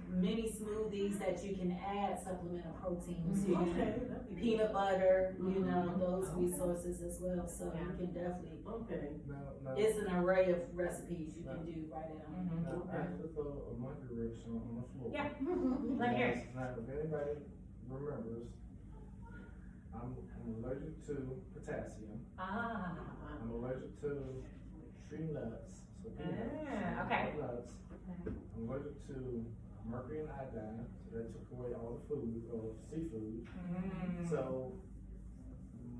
many smoothies that you can add supplemental protein to. Okay, that'd be Peanut butter, you know, those resources as well, so Yeah. you can definitely, okay. Now, it's an array of recipes you can do right now. now I have to throw a monkey wrench on the floor. Yeah. Let me hear it. Now, if anybody remembers, I'm allergic to potassium. Ah, I'm allergic to tree nuts, so peanuts. Ah, okay. Nuts. I'm allergic to mercury and iodine, so that took away all the food or seafood. So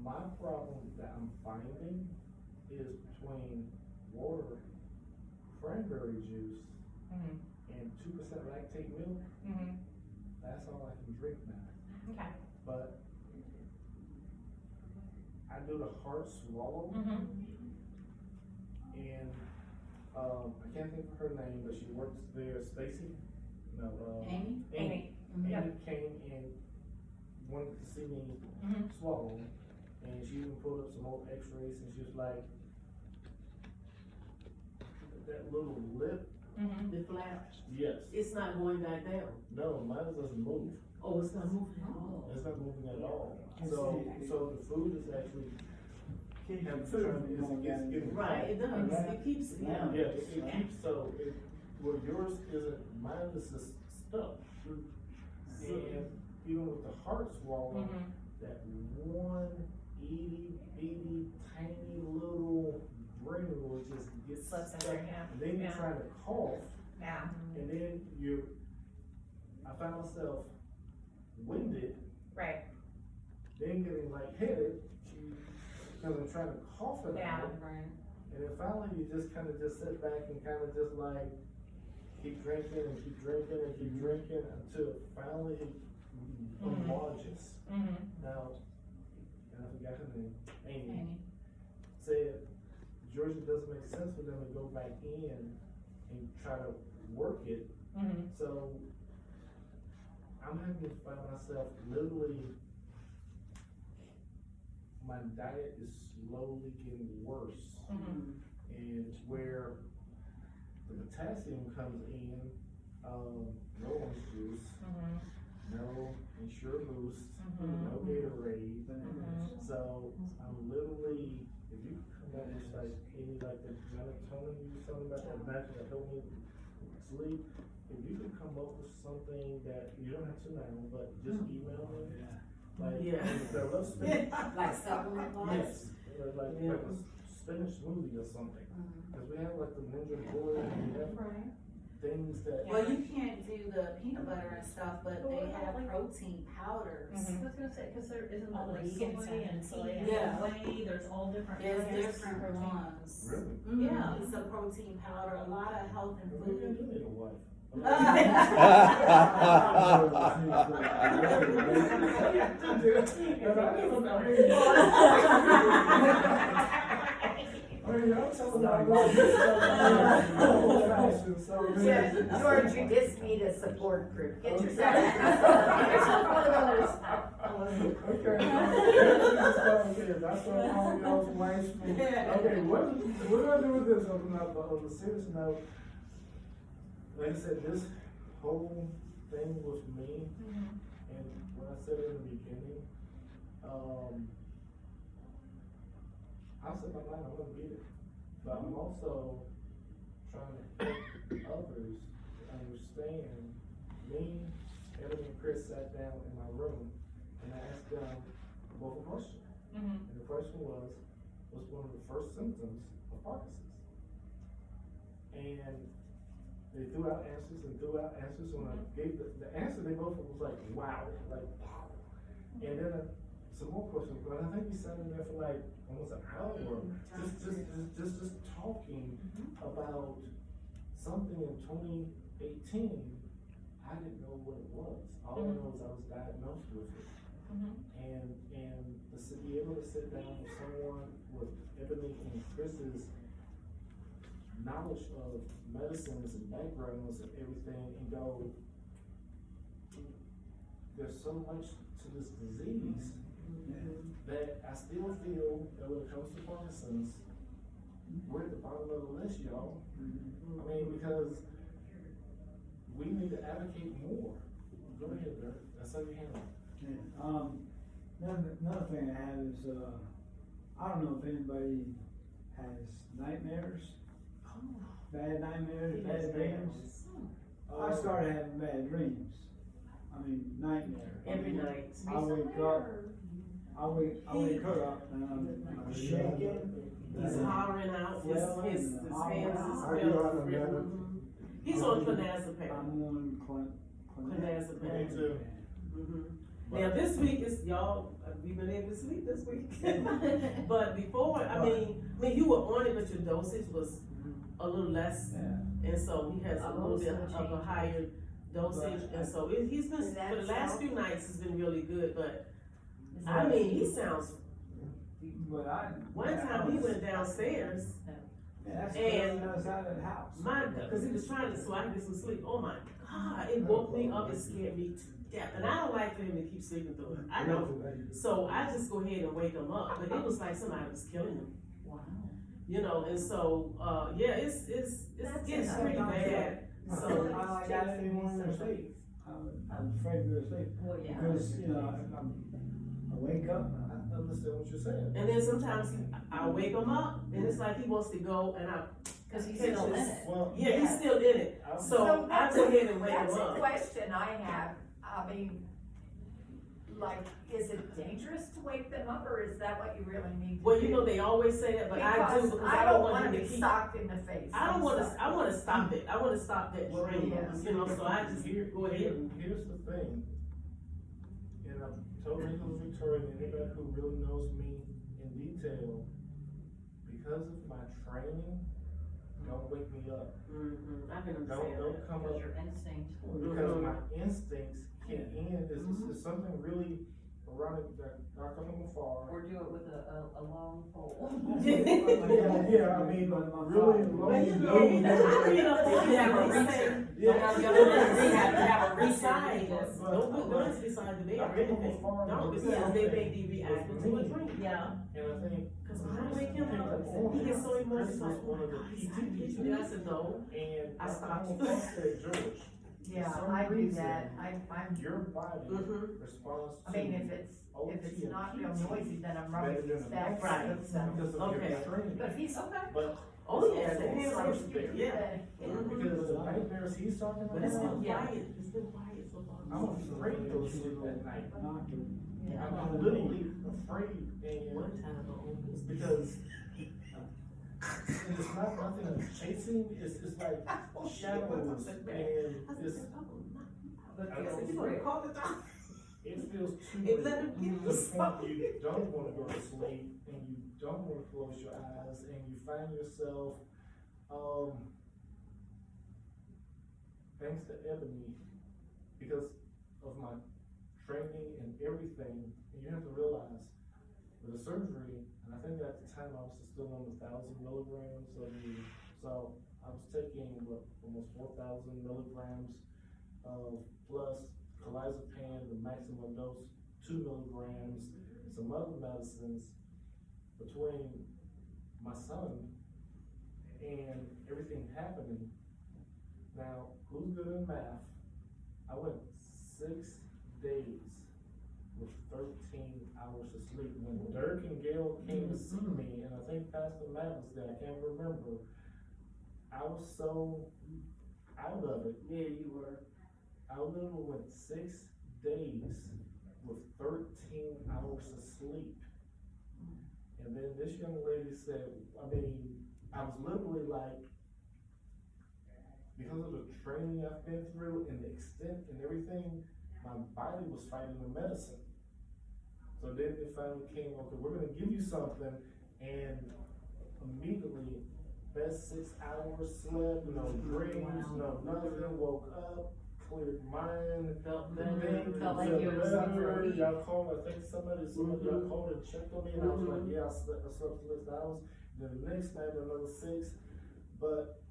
my problem that I'm finding is between water, cranberry juice, and 2% lactate milk. That's all I can drink now. okay. But I do the hard swallow, and I can't think of her name, but she works there. Stacy, no, Amy? Amy. Amy came and wanted to see me swallow, and she even pulled up some old X-rays, and she was like, "That little lip." The flap, Yes. it's not going back down. No, mine doesn't move. Oh, it's not moving at all. It's not moving at all. So the food is actually getting Right, it does, it keeps, yeah. Yeah, it keeps, so well, yours isn't, mine is just stuck. And even with the hard swallow, that one itty bitty tiny little granule just gets Slips stuck. in there, yeah. And then you're Yeah. trying to cough, Yeah. and then I found myself winded, Right. then getting lightheaded, because I'm trying to cough it Yeah. out. And then finally you just kind of just sit back and kind of just like keep drinking and keep drinking and keep drinking until finally it emerges. Now, and I forgot her name, Amy, said, Georgia, it doesn't make sense for them to go back in and try to work it. So I'm having to find myself literally, my diet is slowly getting worse. And where the potassium comes in, no orange juice, no Ensure Boost, no Gatorade. So I'm literally, if you come up with like any like the melatonin you were talking about, that magic that helped me sleep, if you could come up with something that you don't have to now, but just email me. Like, Yeah. I love spinach. Like supplement wise? Yes, like a spinach smoothie or something. Cause we have like the Ninja Boy, we have things that. Well, you can't do the peanut butter and stuff, but they have protein powders. I was gonna say, cause there isn't all like Vegan soy and soy and Yeah. whey, there's all different. There's kinds of different protein. ones. Really? Yeah. It's a protein powder, a lot of health and Maybe I food. do need a wife. George, you just need a support group. Get yourself. Okay, that's what all y'all's wives for. Okay, what do I do with this on the serious note? Like I said, this whole thing with me, and when I said it in the beginning, I said my mind, I'm gonna get it. But I'm also trying to help others to understand me Ebony and Chris sat down in my room, and I asked them both a question. Mm-hmm. And the question was, what's one of the first symptoms of Parkinson's? And they threw out answers and threw out answers. When I gave the answer, they both was like, wow, like, wow. And then some more questions, but I think we sat in there for like almost an hour, just talking about something in 2018. I didn't know what it was. All I know is I was diagnosed with it. And to be able to sit down with someone with Ebony and Chris's knowledge of medicines and backgrounds and everything, and go, there's so much to this disease that I still feel that when it comes to Parkinson's, we're at the bottom of the list, y'all. I mean, because we need to advocate more. Go ahead, Dirk. That's how you handle it. Another thing I have is, I don't know if anybody has nightmares, bad nightmares, bad dreams. I started having bad dreams. I mean, nightmares. Every night. I wake up and I'm shaking. He's hollering out, his hands is Are you on a swelling. He's on clonazepam. I'm on Clonazepam. Me too. Now this week is, y'all, we've been able to sleep this week. But before, I mean, you were on it, but your dosage was a little less. And so he has a little bit of a higher dosage. And so he's been, for the last few nights, it's been really good. But I mean, he sounds, one time he went downstairs. That's And outside of the house. Because he was trying to, so I could get some sleep. Oh my God, it woke me up, it scared me to death. And I don't like for him to keep sleeping through it. I know. So I just go ahead and wake him up. But it was like somebody was killing him. Wow. You know, and so, yeah, it's getting pretty bad. So, I didn't want to go to sleep. I was afraid to go to sleep. Well, yeah. Because, I wake up. I understand what you're saying. and then sometimes I wake him up and it's like he wants to go and Cause he's still in it. Well, yeah, he's still in it. So I that's go ahead and wake him That's a up. question I have. I mean, like, is it dangerous to wake them up, or is that what you really need to do? Well, you know, they always say that, but I do because I don't want him to to be keep. socked in the face. I don't I'm want to. sorry. I want to stop it. I want to stop that Well, dream. yes. You know, so I just go ahead. Here's the thing, and I'm totally Victorian, anybody who really knows me in detail, because of my training, don't wake me up. I can understand. Don't come up, Your instinct. because my instincts kick in. It's something really ironic that I come from afar. Or do it with a long pole. Yeah, I mean, really long. But you know, You have a reason. Don't have the other rehab, you have a reason. Beside us. Don't put guns beside the bed or anything. No, because they may be reacting to a dream. Yeah. And I think, Because when I wake him up, he gets so emotional. Like, one of the PT people. I said no. and I stopped. I'm gonna say, George, Yeah, for some I do reason, that. I'm, your body responds to. I mean, if it's not real noisy, then I'm rubbing his back. Right. Because of Okay. your training. But if he's okay. But Oh, yeah, it's they also have first there. Yeah. Because the nightmares he's talking But it's about, been quiet. It's been quiet so far. I'm afraid to go to sleep at night. Yeah. I'm literally afraid, and One time it's because it's not nothing chasing, it's like shadows, and it's, it feels too It late. let him get To the point you don't wanna go to sleep, and you don't wanna close your eyes, and you find yourself, thanks to Ebony, because of my training and everything, and you have to realize, with the surgery, and I think at the time I was still on 1,000 milligrams so I was taking, almost 4,000 milligrams plus clonazepam, the maximum dose, 2 milligrams, some other medicines, between my son and everything happening. Now, who's good in math? I went 6 days with 13 hours of sleep. When Dirk and Gail came to see me, and I think Pastor Matt was there, I can't remember, I was so out of it. Yeah, you were. I literally went 6 days with 13 hours of sleep. And then this young lady said, I was literally like, because of the training I've been through and the extent and everything, my body was fighting the medicine. So then they finally came, okay, we're gonna give you something, and immediately, best 6 hours slept, no dreams, no nothing, woke up, cleared mind, Felt Felt like you were suffering. Y'all called, I think somebody y'all called and checked on me, and I was like, yeah, I slept 6 hours. Then the next night, another 6, but,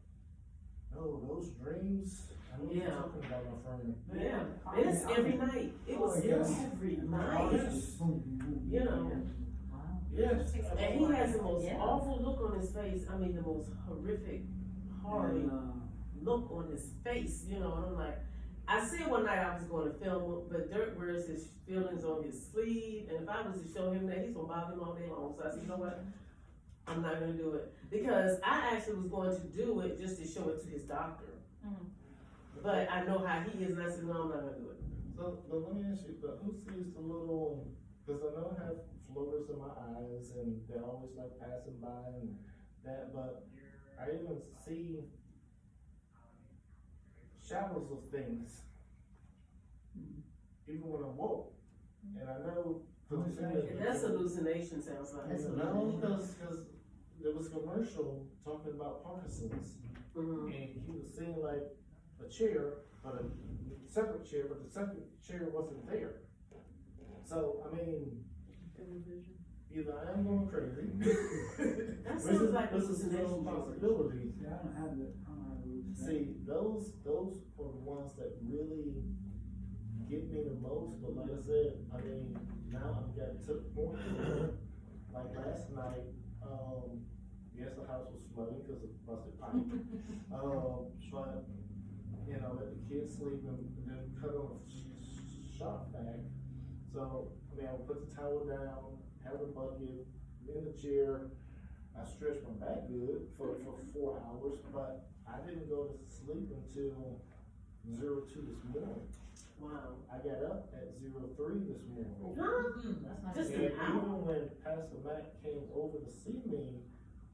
no, those dreams, I know what you're Yeah. talking about, my friend. Yeah, and it's every night. It was every night. Yes. You know, Yes. and he has the most awful look on his face. I mean, the most horrific, horrible look on his face. You know, and I'm like, I said one night I was going to film him, but Dirk wears his feelings on his sleeve, and if I was to show him that, he's gonna bother him all day long. So I said, you know what? I'm not gonna do it, because I actually was going to do it just to show it to his doctor. But I know how he is, and I said, no, I'm not gonna do it. So, but let me ask you, but who sees the little, because I know I have floaters in my eyes, and they're always like passing by and that, but I even see shadows of things, even when I'm woke. And I know, That's hallucination, sounds like. no, because there was a commercial talking about Parkinson's, Mhm. and he was seeing like a chair, but a separate chair, but the separate chair wasn't there. So, I mean, either I am going crazy. That sounds like this is hallucination. still possibilities. See, I don't have the, I don't have the. See, those are the ones that really get me the most, but like I said, I mean, now I've got to the point where, like last night, yes, the house was flooding because of busted pipe. But, you know, let the kids sleep and then cut on a shop vac. So, I mean, I would put the towel down, have the bucket, in the chair. I stretched my back good for 4 hours, but I didn't go to sleep until 02 this morning. Wow. I got up at 03 this morning. Huh? Just And an hour. even when Pastor Matt came over to see me,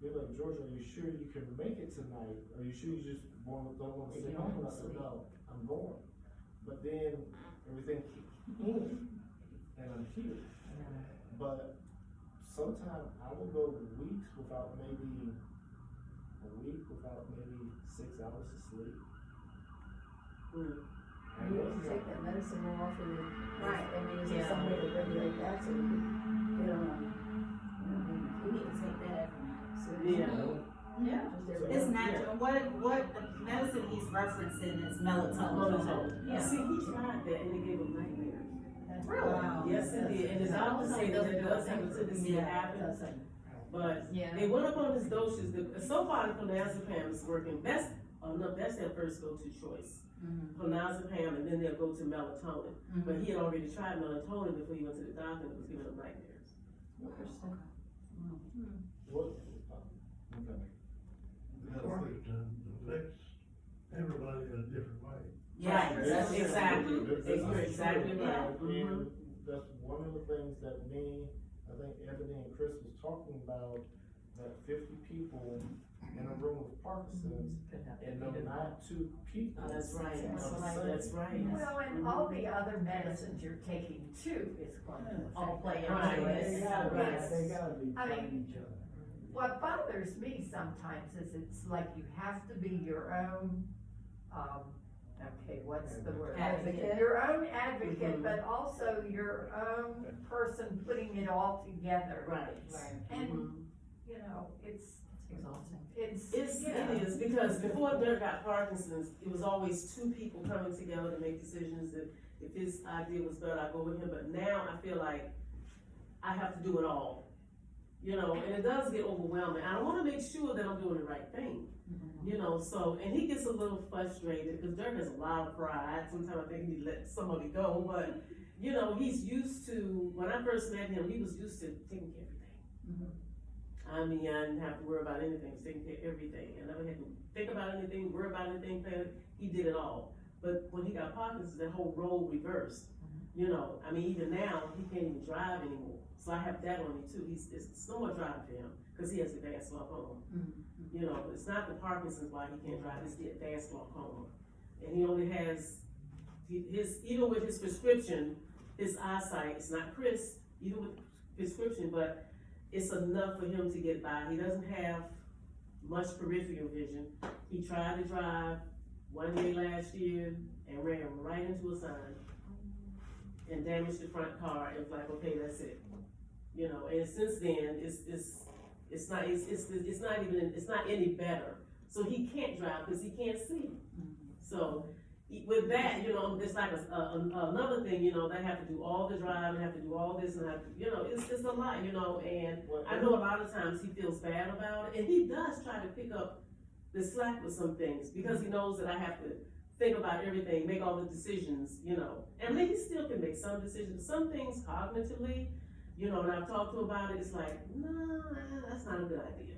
he was like, George, are you sure you can make it tonight? Are you sure you just don't want to stay home? And I said, no, I'm going. But then everything kicked in, and I'm here. But sometimes I will go weeks without maybe 6 hours of sleep. You need to take that medicine more often than, Right. I mean, is there some way to regulate that so you can get on, We need to take that every night. so Yeah. just every It's day. natural. What the medicine he's referencing is melatonin. Melatonin. Yeah. See, he tried that and it gave him nightmares. Really? Wow. Yes, it did. And it's opposite that it does have a tendency to happen. But they went up on his doses. So far, the clonazepam is working. That's their first go-to choice. Clonazepam, and then they'll go to melatonin. But he had already tried melatonin before he went to the doctor, and it was giving him nightmares. What? Okay. Parkinson affects everybody in a different way. Right, that's exactly, That's you're exactly true. right. And that's one of the things that I think Ebony and Chris was talking about, that 50 people in a room with Parkinson's, and no, not 2 people. Oh, that's right, That's right. Well, and all the other medicines you're taking too is going to All play into Right. it. They gotta be, Right. they gotta be I mean, fighting each other. What bothers me sometimes is it's like you have to be your own, okay, what's the word? Advocate. Your own advocate, but also your own person putting it all together. Right. And, you know, it's Exhausting. It is, because before Dirk got Parkinson's, it was always 2 people coming together to make decisions, that if his idea was better, I go with him, but now I feel like I have to do it all. You know, and it does get overwhelming. I wanna make sure that I'm doing the right thing. You know, so, and he gets a little frustrated, because Dirk has a lot of pride. Sometimes I think he let some of it go, but, you know, he's used to, when I first met him, he was used to taking care of everything. I mean, I didn't have to worry about anything, he was taking care of everything. I never had to think about anything, worry about anything, he did it all. But when he got Parkinson's, that whole role reversed. You know, I mean, even now, he can't even drive anymore. So I have that on me too. It's no more driving for him, because he has advanced glaucoma. You know, it's not the Parkinson's why he can't drive, it's the advanced glaucoma. And he only has, even with his prescription, his eyesight is not crisp, even with prescription, but it's enough for him to get by. He doesn't have much peripheral vision. He tried to drive one day last year and ran right into a sign and damaged the front car, and was like, okay, that's it. You know, and since then, it's not any better. So he can't drive because he can't see. So with that, you know, it's like another thing, you know, they have to do all the driving, have to do all this, and have to, you know, it's a lot, you know, and I know a lot of times he feels bad about it, and he does try to pick up the slack with some things, because he knows that I have to think about everything, make all the decisions, you know, and then he still can make some decisions, some things cognitively, you know, and I've talked to him about it, it's like, nah, that's not a good idea,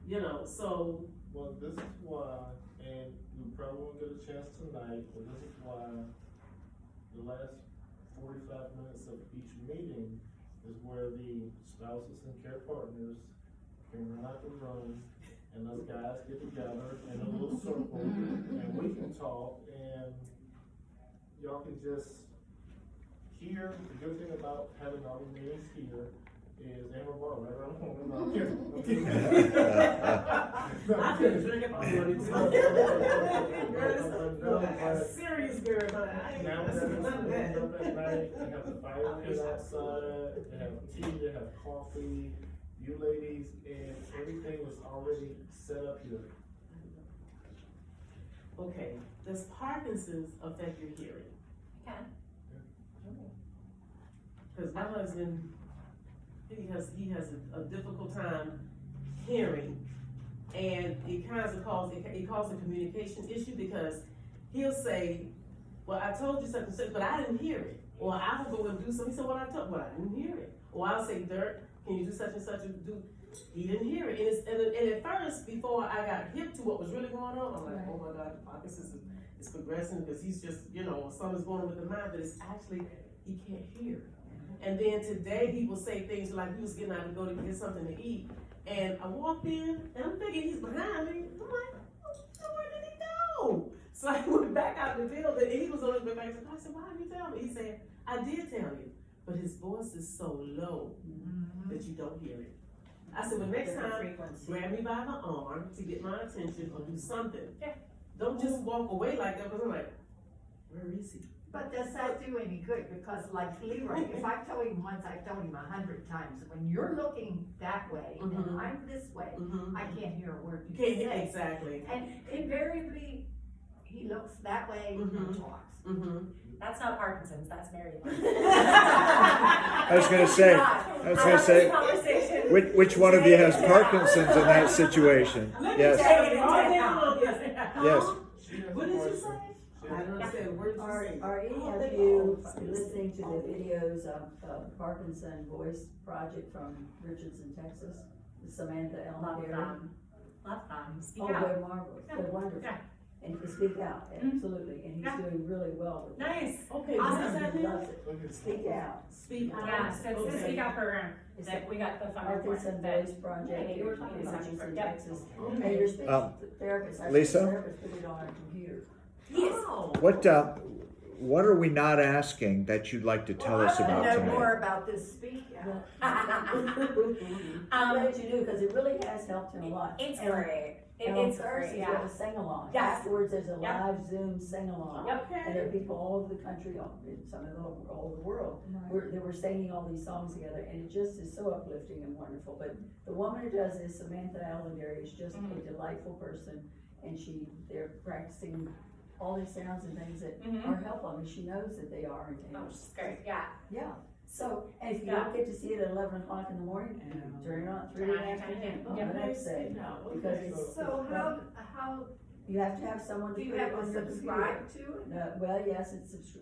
you know, so. Well, this is why, and we probably won't get a chance tonight, but this is why the last 45 minutes of each meeting is where the spouses and care partners can run out the room, and those guys get together in a little circle, and we can talk, and y'all can just hear. The good thing about having all the meetings here is Amber Bar right around the corner. No, I'm kidding. I couldn't drink if I wanted to. Serious girl, but I ain't Now none of that. at night, they have the fire pit outside, they have tea, they have coffee, you ladies, and everything is already set up here. Okay, does Parkinson's affect your hearing? Can. Because my husband, he has a difficult time hearing, and it kind of causes a communication issue, because he'll say, well, I told you such and such, but I didn't hear it. Or I will go and do something. He said, well, I didn't hear it. Or I'll say, Dirk, can you do such and such? He didn't hear it. And at first, before I got hip to what was really going on, I'm like, oh my God, Parkinson's is progressing, because he's just, you know, something's going on with the mind, but it's actually, he can't hear. And then today he will say things like, he was getting out to go to get something to eat, and I walked in, and I'm thinking he's behind me. I'm like, oh, where did he go? So I went back out the building, and he was on his way back. I said, why didn't you tell me? He said, I did tell you, but his voice is so low that you don't hear it. I said, well, next time, grab me by the arm to get my attention, or do something. Don't just walk away like that, because I'm like, where is he? But does that do any good? Because like Leroy, if I tell him once, I've told him 100 times, when you're looking that way and I'm this way, I can't hear a word you Can't say. hear, exactly. And invariably, he looks that way and talks. That's not Parkinson's, that's Mary. I was gonna say, Conversation. which one of you has Parkinson's in that situation? Yes. Yes. What did you say? I don't understand. What did you say? Are any of you listening to the videos of Parkinson Voice Project from Richardson, Texas? Samantha Love Ellen. them. Love them. Speak Oh, out. they're marvelous, they're wonderful. Yeah. And to speak out, absolutely, and he's doing really well with it. Nice. Okay, Awesome. what does that He mean? loves it. Speak out. Speak out. Yeah, so it's the Speak Out program It's that we got the funding for. Parkinson that- Voice Project, Yeah, you were talking about Richardson, it. Yep. Texas. And your speech therapist, our Lisa? therapist put it on our computer. Oh. What are we not asking that you'd like to tell us I about want to know tonight? more about this speak out. I'm glad you do, because it really has helped him a lot. It's And- great. And on It's Thursdays, great, we yeah. have a sing-along. Yes. Afterwards, there's a Yep. live Zoom sing-along. Yep. And there are people all over the country, some of them all over the world, they were singing all these songs together, and it just is so uplifting and wonderful. But the woman who does this, Samantha Allendary, is just a delightful person, and they're practicing all these sounds and things that are helpful. I mean, she knows that they are. And Oh, she's great, yeah. yeah. So, and if you don't get to see it at 11 o'clock in the morning, turn it on 3 in the afternoon, on the next day. Because it's, So how you have to have someone to do you put it have on to your subscribe computer. to it? No, well, yes,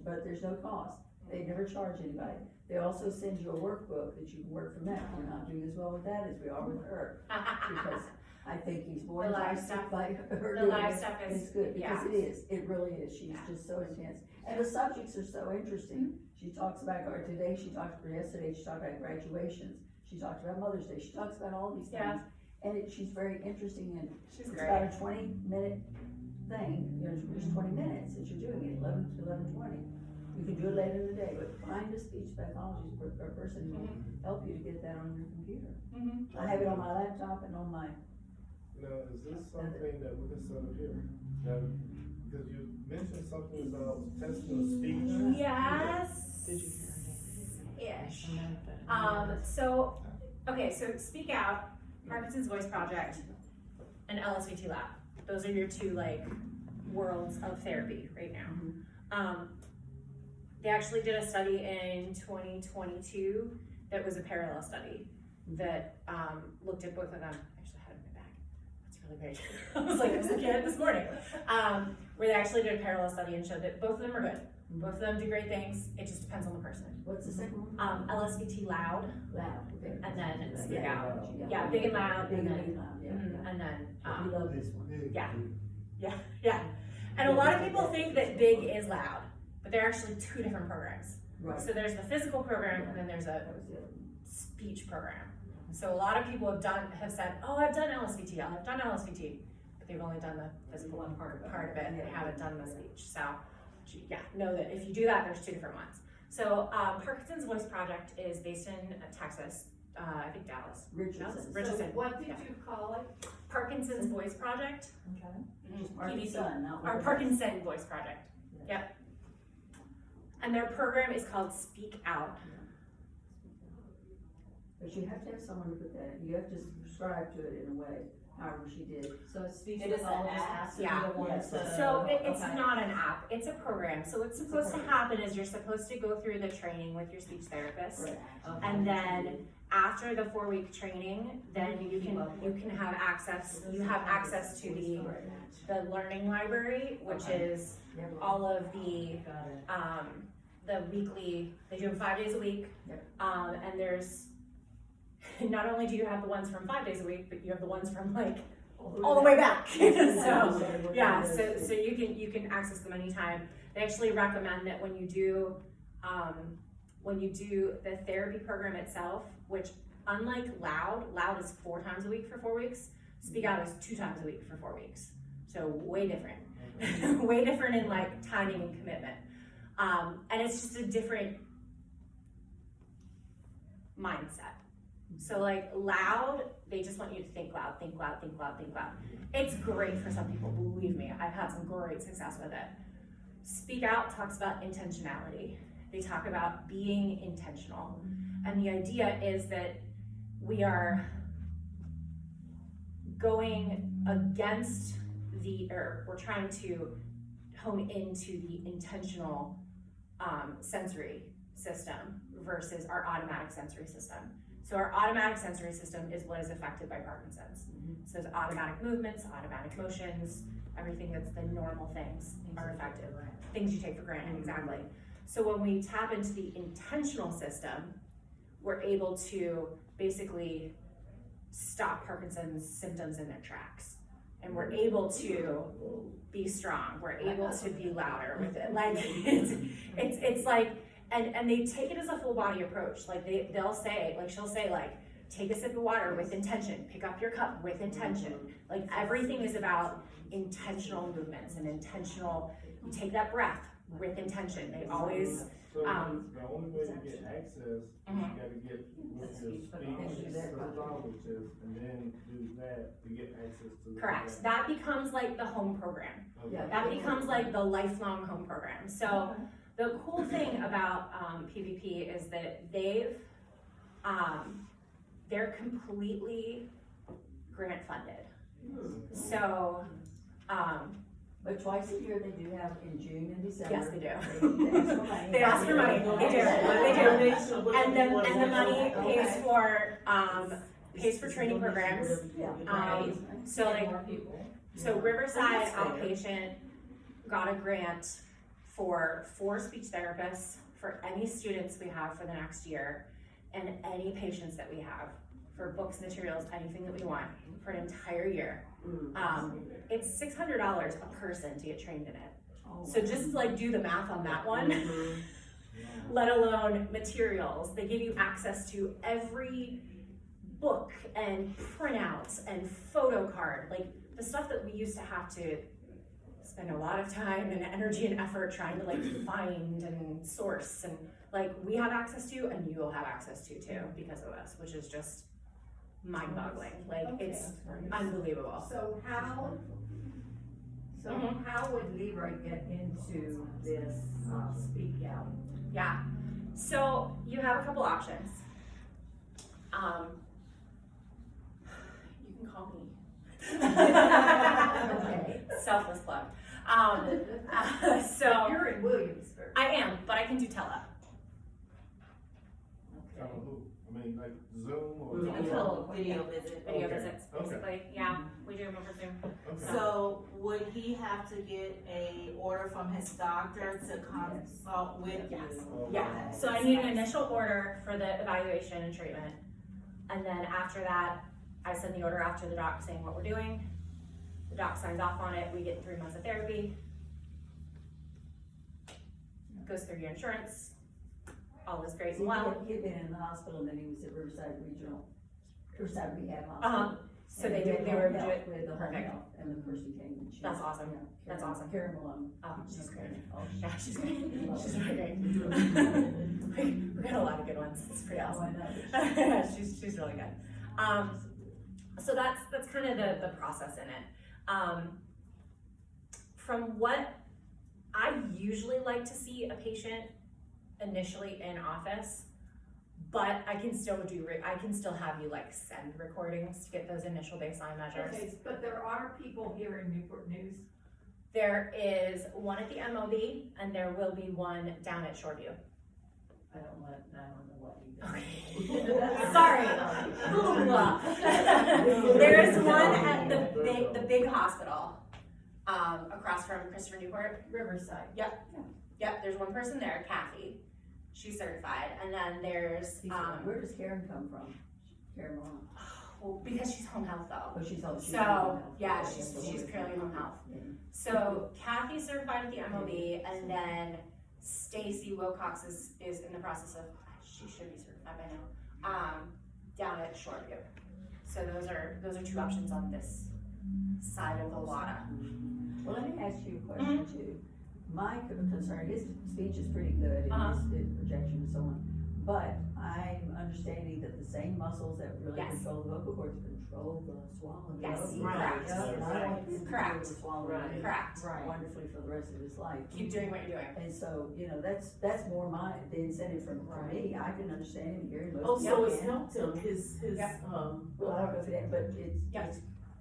but there's no cost. They never charge anybody. They also send you a workbook that you can work from that. We're not doing as well with that as we are with her. Because I think he's more The live enticed stuff- by her the doing live it. stuff is- It's good, because yeah. it is, it really is, she's just so intense. And the subjects are so interesting. She talks about, or today, yesterday, she talked about graduations. She talked about Mother's Day, she talks about all these Yeah. things. And she's very interesting, and She's it's great. about a 20-minute thing, it's 20 minutes that you're doing it, 11 to 11:20. You can do it later in the day, but find a speech pathologist or a person who will help you to get that on your computer. Mhm. I have it on my laptop and on my, Now, is this something that we can set up here? Now, because you mentioned something about testing of speech. Yes. Did you hear Ish. So Speak Out, Parkinson's Voice Project, and LSVT Lab. Those are your two like worlds of therapy right now. They actually did a study in 2022 that was a parallel study that looked at both of them. I actually had it in my bag. That's really great. I was looking at it this morning. Where they actually did a parallel study and showed that both of them are good. Both of them do great things. It just depends on the person. what's the second one? LSVT Loud, Loud, okay. and then Speak Yeah. Out. Yeah, big and loud, Big and and then, big loud, yeah, yeah. and then, We love this one. yeah. And a lot of people think that big is loud, but they're actually two different programs. Right. So there's the physical program, and then there's a That was the other one. speech program. So a lot of people have said, oh, I've done LSVT, but they've only done the physical one part of it, and they haven't done the speech. So, yeah, know that if you do that, there's two different ones. So Parkinson's Voice Project is based in Texas, I think Dallas. Richardson. Richardson. So what did Yeah. you call it? Parkinson's Voice Project. Okay. PVC. Parkinson, not Or what- Parkinson Voice Project. Yep. And their program is called Speak Out. But you have to have someone to put that in, you have to subscribe to it in a way, however she did. So speech It is an pathologist app? has to be Yeah. the one to. So it's okay. not an app, it's a program. So what's supposed to happen is you're supposed to go through the training with your speech therapist. Right. Okay. And then after the 4-week training, then you can have access, to the learning library, which is all of the Got it. the weekly, they do them 5 days a week. Yep. And there's, not only do you have the ones from 5 days a week, but you have the ones from like all the way back. So, yeah, so you can access them anytime. They actually recommend that when you do the therapy program itself, which unlike Loud is 4 times a week for 4 weeks, Speak Out is 2 times a week for 4 weeks. So way different, way different in like timing and commitment. And it's just a different mindset. So like Loud, they just want you to think loud, think loud, think loud, think loud. It's great for some people, believe me. I've had some great success with it. Speak Out talks about intentionality. They talk about being intentional. And the idea is that we are going against we're trying to hone into the intentional sensory system versus our automatic sensory system. So our automatic sensory system is what is affected by Parkinson's. So those automatic movements, automatic motions, everything that's the normal things are affected. Things you take for granted, exactly. So when we tap into the intentional system, we're able to basically stop Parkinson's symptoms in their tracks. And we're able to be strong. We're able to be louder with it. Like it's like, and they take it as a full body approach. Like they'll say, like she'll say, like, take a sip of water with intention, pick up your cup with intention. Like everything is about intentional movements and intentional, you take that breath with intention. They always, So the only way to get access, you gotta get with your speech pathologist and then do that to get access to the. correct. That becomes like the home program. Okay. That becomes like the lifelong home program. So the cool thing about PVP is that they're completely grant funded. So, But twice a year, they do have in June and December. yes, they do. They ask for money. They ask for money. They do. And the money pays for training programs. So like, so Riverside Outpatient got a grant for 4 speech therapists for any students we have for the next year and any patients that we have for books, materials, anything that we want for an entire year. Mm. It's $600 a person to get trained in it. Oh, So just like do the math on that one, Mhm. let alone materials. They give you access to every book and printouts and photo card, like the stuff that we used to have to spend a lot of time and energy and effort trying to like find and source, and like we have access to and you will have access to too because of us, which is just mind-boggling. Like it's unbelievable. So how would Leroy get into this, speak out? Yeah, so you have a couple options. You can call me. Okay. Selfless plug. So You're in Williamsburg. I am, but I can do tele. Tell them who? I mean, like Zoom or? Mhm. Until video visit. Video Okay. visits, Okay. basically. Yeah, we do them over Zoom. Okay. So would he have to get a order from his doctor to consult with you? Yes. Oh, Yeah, wow. so I need an initial order for the evaluation and treatment. And then after that, I send the order out to the doc saying what we're doing. The doc signs off on it, we get 3 months of therapy. Goes through your insurance, all is great and well. He had been in the hospital, and then he was at Riverside Rehab Hospital. So And they he did, had they home were health good. with the home Perfect. health, and the person came and she. That's awesome. yeah, That's Karen- awesome. Karen Malone. Oh, she's great. Oh, Yeah, she's great. She's really great. We got a lot of good ones, it's pretty yeah, awesome. why not? She's really good. So that's kind of the process in it. From what I usually like to see a patient initially in office, but I can still have you like send recordings to get those initial baseline measures. Okay, but there are people here in Newport News. There is one at the MOB and there will be one down at Shoreview. I don't know what you Okay. Sorry. There is one at the big hospital, across from Christopher Newport. Riverside. Yep, there's one person there, Kathy. She's certified, and then there's, Where does Karen come from? Karen Malone. well, because she's home health though. Oh, she's home. she's So, home health. yeah, Okay, she's so we're- purely home health. Yeah. So Kathy's certified at the MOB, and then Stacy Wilcox is in the process of, she should be certified by now, down at Shoreview. So those are 2 options on this side of the water. Well, let me ask you a question too. My concern, his speech is pretty good, and his projection and so on, but I'm understanding that the same muscles that really Yes. control the vocal cords control the swallowing. Yes, Right. correct. Yeah, and I want him to be able Correct. to swallow Right. Correct. wonderfully for the rest of his life. Keep doing what you're doing. And so, that's more the incentive for me. I can understand him, hearing most Oh, of so it. it's helped him, his, Yep. Well, I don't know if it, but Yep.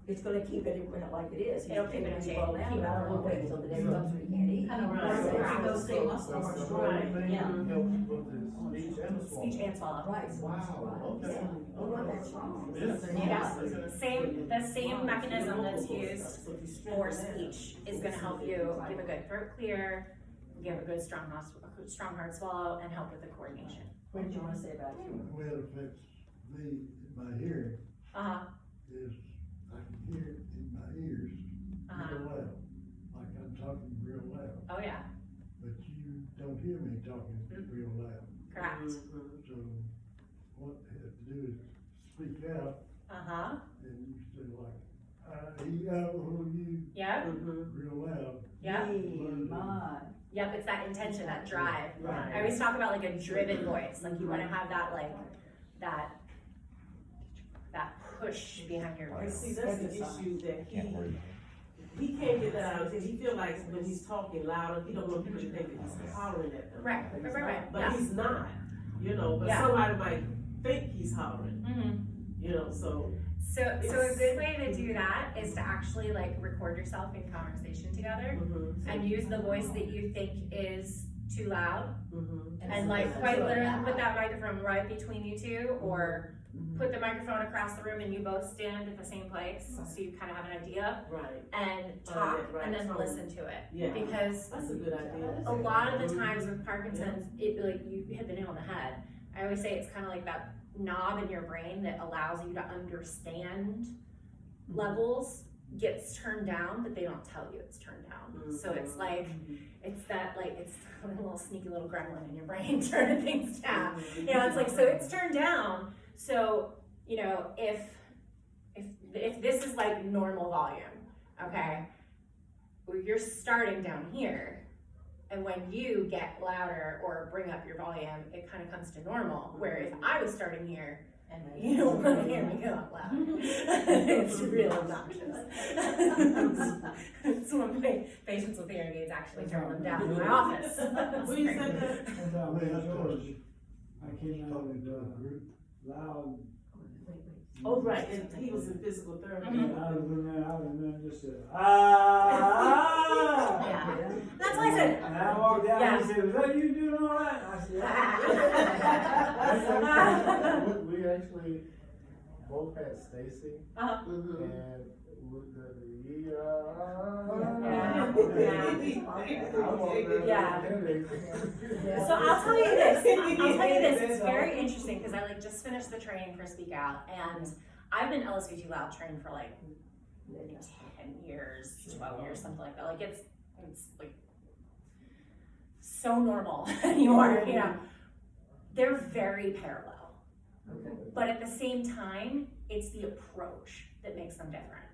it's gonna keep it like it is. It'll keep it in shape. Well, now, but I don't wanna wait until the day comes when he can't eat. Kind of Right. right. Those same That's muscles. the Right, only thing yeah. that helps with his speech and the swallow. Speech and swallow. Right. Wow, okay. Yeah. Oh, well, that's wrong. Yeah. The same mechanism that's used for speech is gonna help you give a good throat clear, give a good strong hard swallow, and help with the coordination. What did you wanna say about you? The way it affects me, my hearing, is I can hear it in my ears real loud, like I'm talking real loud, Oh yeah, but you don't hear me talking real loud. correct. So what I have to do is speak out, and you say like, you, Yep, real loud. yep, Learn to- My, yep, it's that intention, that drive. Right. I always talk about like a driven voice, like you wanna have that like, that push behind your And voice. see, that's the issue that he can't get that out, because he feel like when he's talking louder, he don't want people to think that he's hollering at them. Right, But yeah. he's not, but Yeah. somebody might think he's hollering, Mm-hmm. so. So a good way to do that is to actually like record yourself in conversation together and use the voice that you think is too loud, and like quite literally put that microphone right between you two, or put the microphone across the room and you both stand at the same place, so you kind of have an idea, Right, and talk, right, and then tone. listen to it. yeah, Because that's a good idea. a lot of the times with Parkinson's, it like you hit the nail on the head. I always say it's kind of like that knob in your brain that allows you to understand levels gets turned down, but they don't tell you it's turned down. So it's like, it's that like, it's a little sneaky little gremlin in your brain turning things down. You know, it's like, so it's turned down. So, you know, if this is like normal volume, okay, well, you're starting down here. And when you get louder or bring up your volume, it kind of comes to normal. Where if I was starting here, you don't want to hear me go out loud. It's real obnoxious. It's one of my patients with hearing aids actually turn them down in my office. What you said that? That's how George, I came out with, loud. Oh, right, and he was in physical therapy. Mhm. I was in there just said, Yeah. That's why I said, And I walked out and he said, was that you doing all right? I said, We actually both had Stacy, uh-huh. and with the Yeah. So I'll tell you this, it's very interesting, because I like just finished the training for Speak Out, and I've been LSVT Loud trained for like 10 years, 12 years, something like that. Like it's like so normal anymore, you know. They're very parallel. But at the same time, it's the approach that makes them different.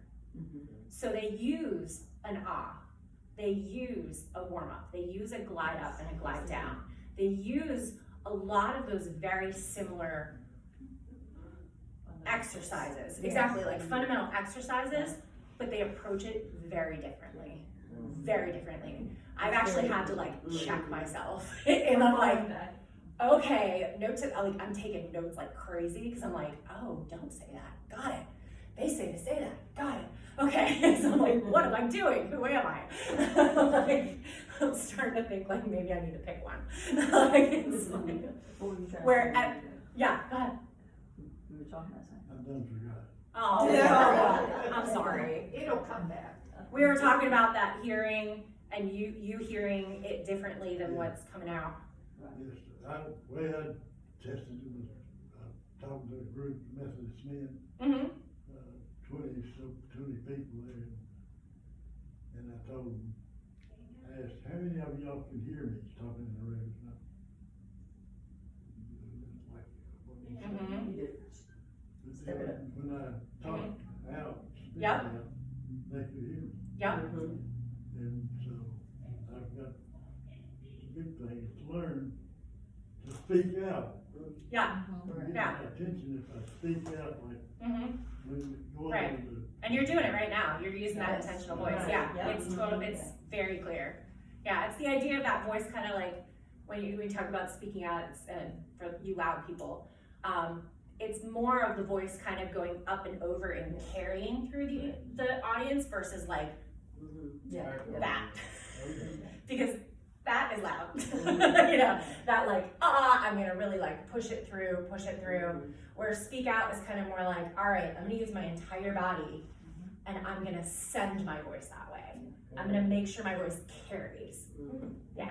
So they use an ah, they use a warm up, they use a glide up and a glide down. They use a lot of those very similar exercises, exactly like fundamental exercises, but they approach it very differently, very differently. I've actually had to like check myself, and I'm like, okay, I'm taking notes like crazy, because I'm like, oh, don't say that, got it. They say to say that, got it. Okay, so I'm like, what am I doing? Who am I? Like, I'm starting to think like maybe I need to pick one. Like, it's like, where at, yeah, go ahead. We were talking about something. I done forgot. Oh, no. I'm sorry. It'll come back. We were talking about that hearing, and you hearing it differently than what's coming out. Yes, way I tested it was, talking to a group of Methodist men, Mm-hmm. 20 people there, and I told them, I asked, how many of y'all can hear me talking in the radio? Like, what you said. Mm-hmm. But Step it up. When I talked out, Yep. they could hear me. Yep. And so I've got, the big thing is to learn to speak out. Yeah. Get Yeah. my attention if I speak out, like Mm-hmm. when going Right. over the. And you're doing it right now. You're using that Yes. intentional voice. Right. Yeah. Yeah. It's total. It's very clear. Yeah. It's the idea of that voice, kind of like when we talk about speaking out. It's for you loud people. It's more of the voice kind of going up and over and carrying through the audience versus like that, because that is loud. You know, that like, I'm gonna really like push it through. Where speak out is kind of more like, all right, I'm gonna use my entire body and I'm gonna send my voice that way. I'm gonna make sure my voice carries. Yeah.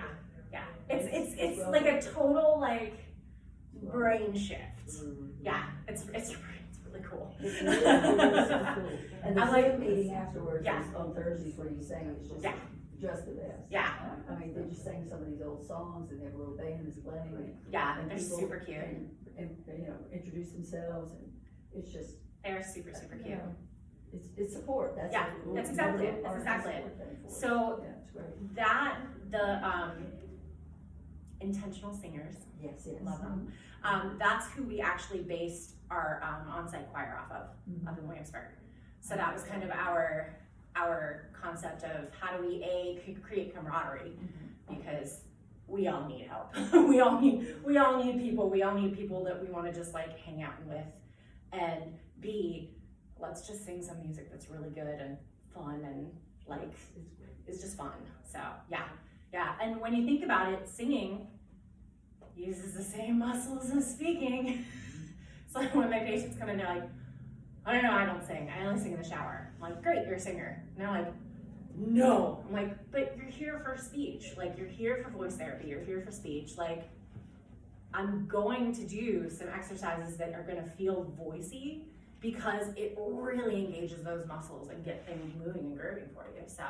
It's like a total like brain shift. Yeah, it's really cool. And the I'm like- Zoom meeting afterwards Yeah. on Thursdays where you sang, it's just the best. Yeah. I mean, they just sang some of these old songs and they have a little band that's playing and. Yeah, and they're people super cute. And, you know, introduce themselves and it's just, They're super you cute. know, it's support, that's. Yeah, what- that's exactly it, that's part of the exactly it. support thing for us. So Yeah, it's great. that the intentional singers, Yes, yes. love them. That's who we actually based our on-site choir off of up in Williamsburg. So that was kind of our concept of how do we create camaraderie, because we all need help. we all need people. We all need people that we want to just like hang out with, and B, let's just sing some music that's really good and fun and like it's just fun. So yeah. And when you think about it, singing uses the same muscles as speaking. So when my patients come in, they're like, I don't know, I don't sing. I only sing in the shower. I'm like, great, you're a singer. And they're like, no. I'm like, but you're here for speech. Like, you're here for voice therapy. You're here for speech. Like, I'm going to do some exercises that are gonna feel voicey because it really engages those muscles and get things moving and grooving for you. So,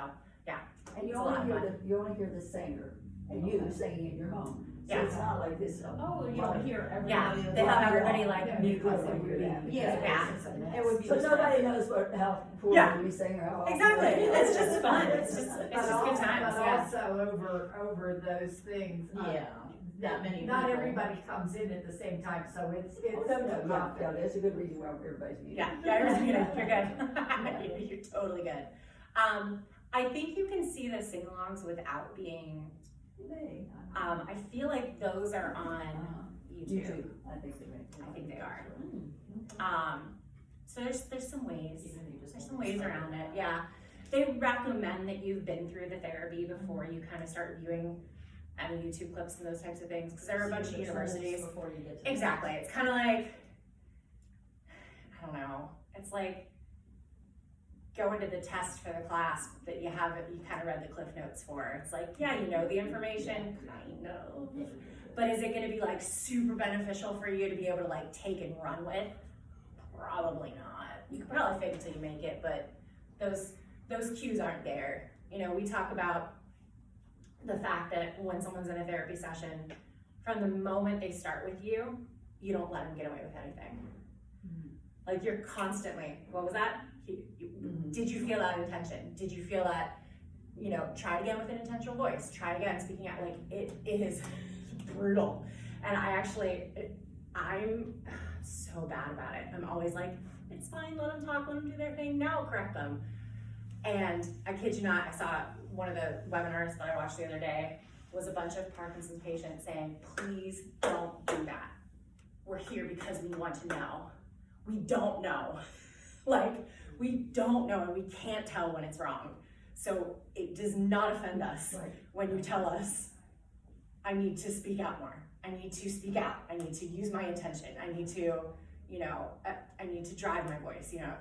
yeah. And you It's a lot only of hear fun. you only hear the singer and you singing in your home. So Yeah. it's not like this. Oh, you don't hear Yeah, everybody. they have everybody like Yeah, mute. because they hear that. Yeah. It would be. So nobody knows how poor Yeah. we sing or how. Exactly. It's just fun. It's just good times. But Yeah. also over those things. Not many Not people. everybody comes in at the same time, so it's. Oh, no, yeah, that's a good reason why everybody's muted. Yeah, you're good. You're totally good. I think you can see the sing-alongs without being, I feel like those are on YouTube. I think they make. I think they are. So there's some ways. There's some ways around it, yeah. They recommend that you've been through the therapy before you kind of start viewing any YouTube clips and those types of things, because there are a bunch of universities. Before you get to Exactly, it's kind of like, I don't know, it's like going to the test for the class that you kind of read the cliff notes for. It's like, yeah, you know the information, kind of, but is it gonna be like super beneficial for you to be able to like take and run with? Probably not. You can probably fake it till you make it, but those cues aren't there. You know, we talk about the fact that when someone's in a therapy session, from the moment they start with you, you don't let them get away with anything. Like you're constantly, what was that? Did you feel that intention? Did you feel that, you know, try it again with an intentional voice, try it again, speaking out, like it is brutal. And I'm so bad about it. I'm always like, it's fine, let them talk, let them do their thing, now I'll correct them. And I kid you not, I saw one of the webinars that I watched the other day was a bunch of Parkinson's patients saying, please don't do that. We're here because we want to know. We don't know. Like, we don't know and we can't tell when it's wrong. So it does not offend us when you tell us, I need to speak out more. I need to speak out. I need to use my intention. I need to, you know, I need to drive my voice, you know.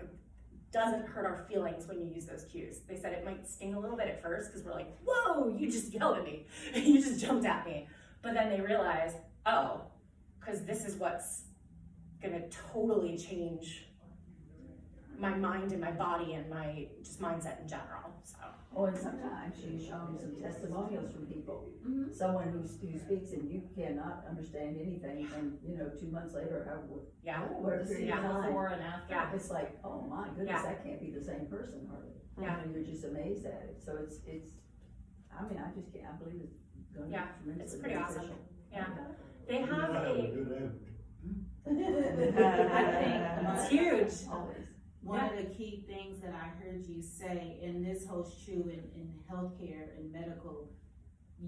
Doesn't hurt our feelings when you use those cues. They said it might sting a little bit at first because we're like, whoa, you just yelled at me. You just jumped at me. But then they realize, oh, because this is what's gonna totally change my mind and my body and my just mindset in general, so. Oh, and sometimes she's shown me some testimonials from people. Someone who speaks and you cannot understand anything and, you know, 2 months later, whatever period of time. Before and after. Yeah. It's like, oh my goodness, that can't be the same person hardly. Yeah. You know, you're just amazed at it. So it's, I mean, I just can't, I believe it's gonna be Yeah, tremendously it's pretty awesome. beneficial. Yeah. They have Good it's huge. Always. One of the key things that I heard you say, and this holds true in healthcare and medical,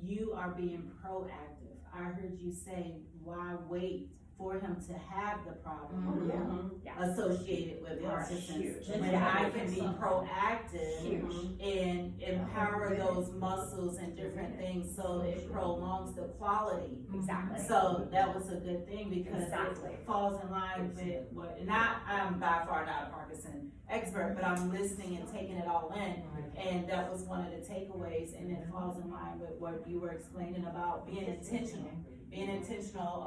you are being proactive. I heard you say, why wait for him to have the problem associated with Parkinson's? When I can be proactive and empower those muscles and different things so it prolongs the quality. Exactly. So that was a good thing because Exactly. it falls in line with what, and I'm by far not a Parkinson expert, but I'm listening and taking it all in. And that was one of the takeaways, and it falls in line with what you were explaining about being intentional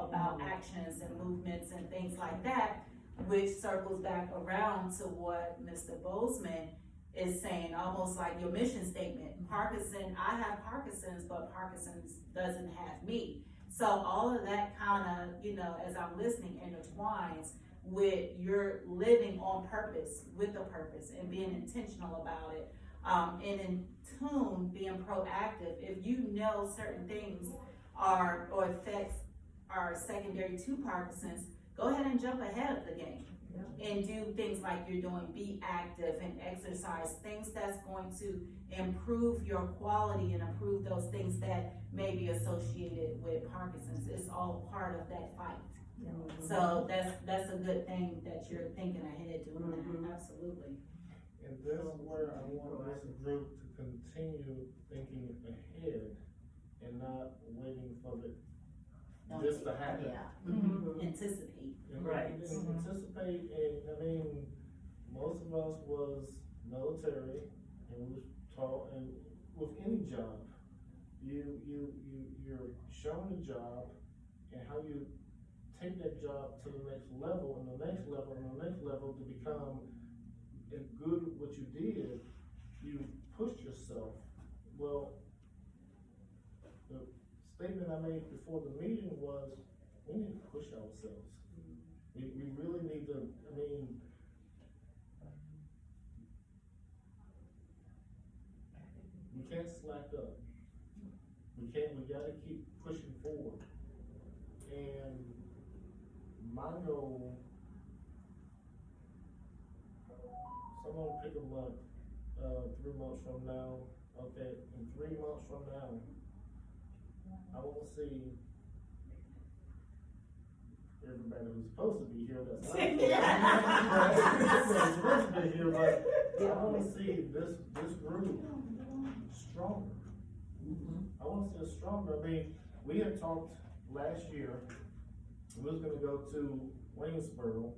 about actions and movements and things like that, which circles back around to what Mr. Bozeman is saying, almost like your mission statement. Parkinson, I have Parkinson's, but Parkinson's doesn't have me. So all of that kind of, you know, as I'm listening, intertwines with your living on purpose, with a purpose, and being intentional about it, and in tune, being proactive. If you know certain things are, or effects are secondary to Parkinson's, go ahead and jump ahead of the game. And do things like you're doing, be active and exercise, things that's going to improve your quality and improve those things that may be associated with Parkinson's. It's all part of that fight. So that's a good thing that you're thinking ahead doing that, absolutely. And that's where I want this group to continue thinking ahead and not waiting for this to happen. Anticipate. Right. Anticipate, and I mean, most of us was military and we was taught, and with any job, you're shown a job and how you take that job to the next level, and the next level, and the next level to become as good at what you did, you pushed yourself. Well, the statement I made before the meeting was, we need to push ourselves. We really need to, I mean, we can't slack up. We gotta keep pushing forward. And my goal, someone pick a month, 3 months from now, okay, in 3 months from now, I wanna see everybody who's supposed to be here, that's not supposed to be here, but I wanna see this group stronger. I wanna see us stronger. I mean, we had talked last year, we was gonna go to Waynesboro,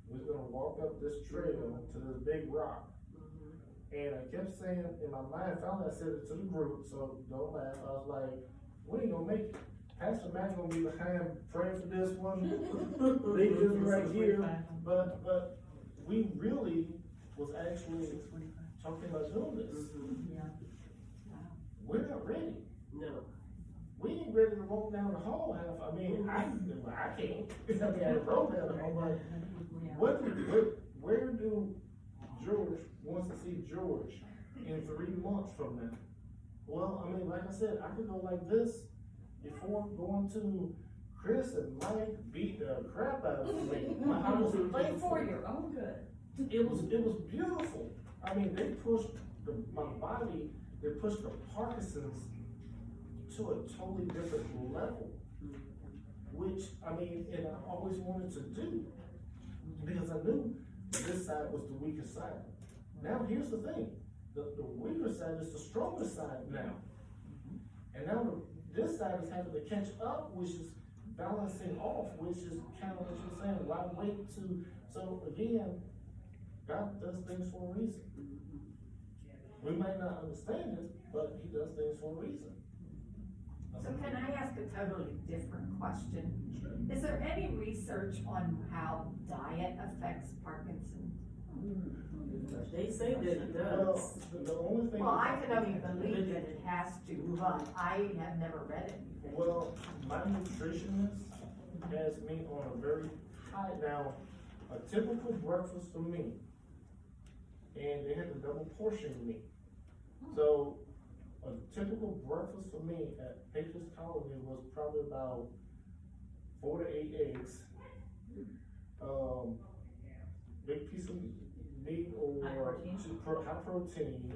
we was gonna walk up this trail to this big rock. And I kept saying in my mind, finally I said it to the group, so don't laugh, I was like, we ain't gonna make it. Pastor Matt's gonna be behind praying for this one, leave this right here, but we really was actually talking about doing this. We're not ready. No. We ain't ready to walk down the hall half, I can't, I roll down the hall, but where do George wants to see George in 3 months from now? Well, I mean, like I said, I could go like this before going to Chris and Mike beat the crap out of me. I was Play for your own good. It was beautiful. I mean, they pushed my body, they pushed the Parkinson's to a totally different level, which, I mean, and I always wanted to do, because I knew this side was the weaker side. Now, here's the thing, the weaker side is the stronger side now. And now this side is having to catch up, which is balancing off, which is kind of what you're saying, why wait to, so again, God does things for a reason. We might not understand it, but he does things for a reason. So can I ask a totally different question? Is there any research on how diet affects Parkinson's? They say that it Well, does. the only thing. Well, I can only believe that it has to, but I have never read anything. Well, my nutritionist has me on a very high, now, a typical breakfast for me, and they had to double portion me. So, a typical breakfast for me at Patriots Colony was probably about 4 to 8 eggs, big piece of meat or high protein,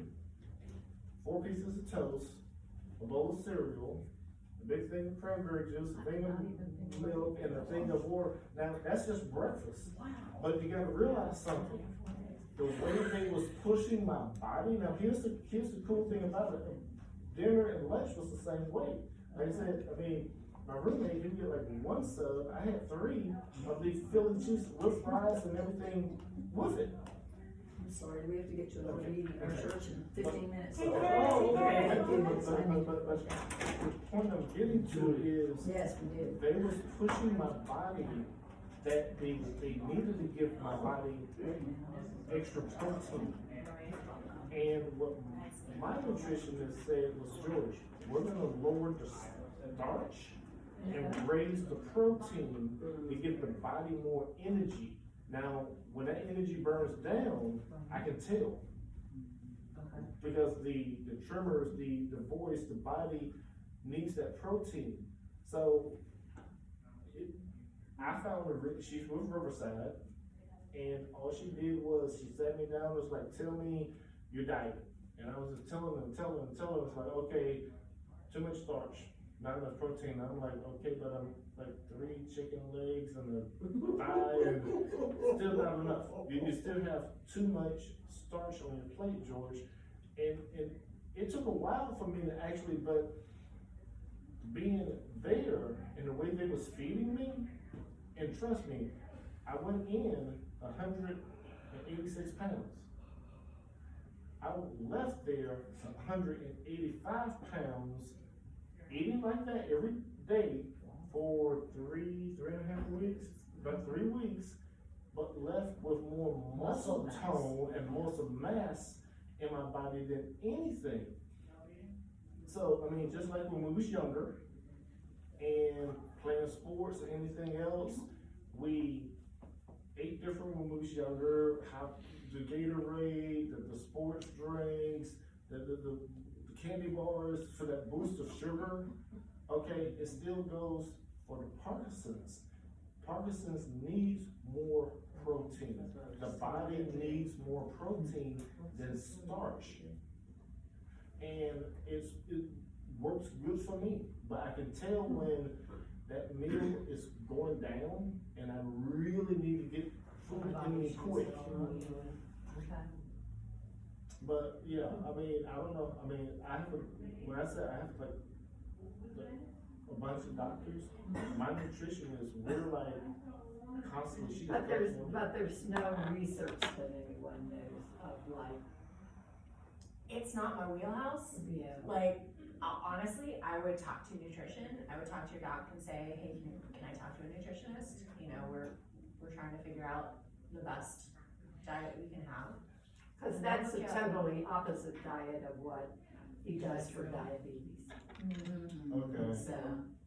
4 pieces of toast, a bowl of cereal, a big thing of cranberry juice, a thing of milk, and a thing of water. Now, that's just breakfast. But you gotta realize something. The way they was pushing my body, now here's the cool thing about it. Dinner and lunch was the same way. Like I said, I mean, my roommate, he would get like 1 sub, I had 3 of these Philly cheese with fries and everything with it. I'm sorry, we have to get to another meeting in our church in 15 minutes. Oh, okay. But the point I'm getting to is, Yes, we did. they was pushing my body, that they needed to give my body extra protein. And what my nutritionist said was, George, we're gonna lower the starch and raise the protein to give the body more energy. Now, when that energy burns down, I can tell. Because the tremors, the voice, the body needs that protein. So, I found her, she's with Riverside, and all she did was, she sat me down, was like, tell me your diet. And I was just telling them, it's like, okay, too much starch, not enough protein. I'm like, okay, but I'm like 3 chicken legs and a thigh, and still not enough. You still have too much starch on your plate, George. And it took a while for me to actually, but being there and the way they was feeding me, and trust me, I went in 186 pounds. I left there 185 pounds, eating like that every day for 3.5 weeks, about 3 weeks, but left with more muscle tone and muscle mass in my body than anything. So, I mean, just like when we was younger and playing sports or anything else, we ate different when we was younger, how the Gatorade, the sports drinks, the candy bars for that boost of sugar. Okay, it still goes for the Parkinson's. Parkinson's needs more protein. The body needs more protein than starch. And it works good for me, but I can tell when that meal is going down and I really need to get food in me quick. But yeah, I mean, I don't know, I mean, when I say I have like a bunch of doctors, my nutritionist, we're like constantly, she But there's no research that anyone knows of, like, It's not my wheelhouse. yeah. Like, honestly, I would talk to a nutrition. I would talk to your doc and say, hey, can I talk to a nutritionist? You know, we're trying to figure out the best diet we can have. Cause that's a totally opposite diet of what he does for diabetes. Okay. So,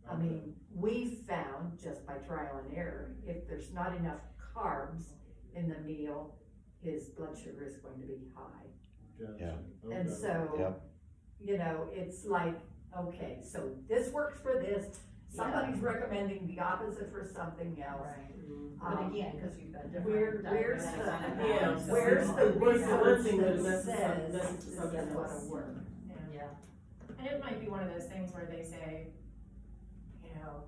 I mean, we found just by trial and error, if there's not enough carbs in the meal, his blood sugar is going to be high. Gotcha. Yeah. And Okay. so, you know, it's like, okay, so this works for this, somebody's recommending the opposite for something else. But again, cause you've got Where's different. Yeah. the, where's the research that That's says something this is else. gonna work? Yeah. And it might be one of those things where they say, you know,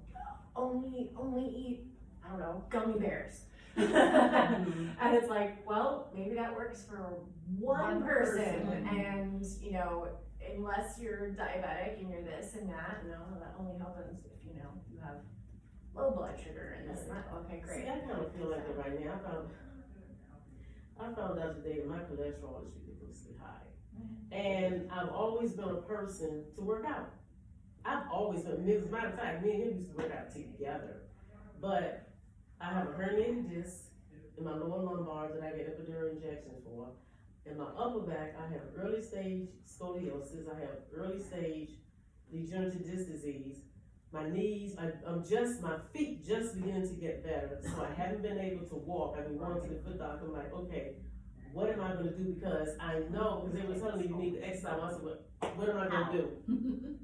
only eat, I don't know, gummy bears. And it's like, well, maybe that works for one person, and, you know, unless you're diabetic and you're this and that, no, that only happens if, you know, you have low blood sugar and this and that. Okay, great. See, I kind of feel like that right now. I found out today that my cholesterol is ridiculously high. And I've always been a person to work out. I've always been, as a matter of fact, me and him used to work out together. But I have a herniated disc in my lower lumbar that I get epidural injections for. In my upper back, I have early stage scoliosis. I have early stage degenerative disc disease. My knees, my feet just beginning to get better. So I haven't been able to walk. I've been going to the foot doctor. I'm like, okay, what am I gonna do? Because I know, because they were telling me you need to exercise. I said, what am I gonna do?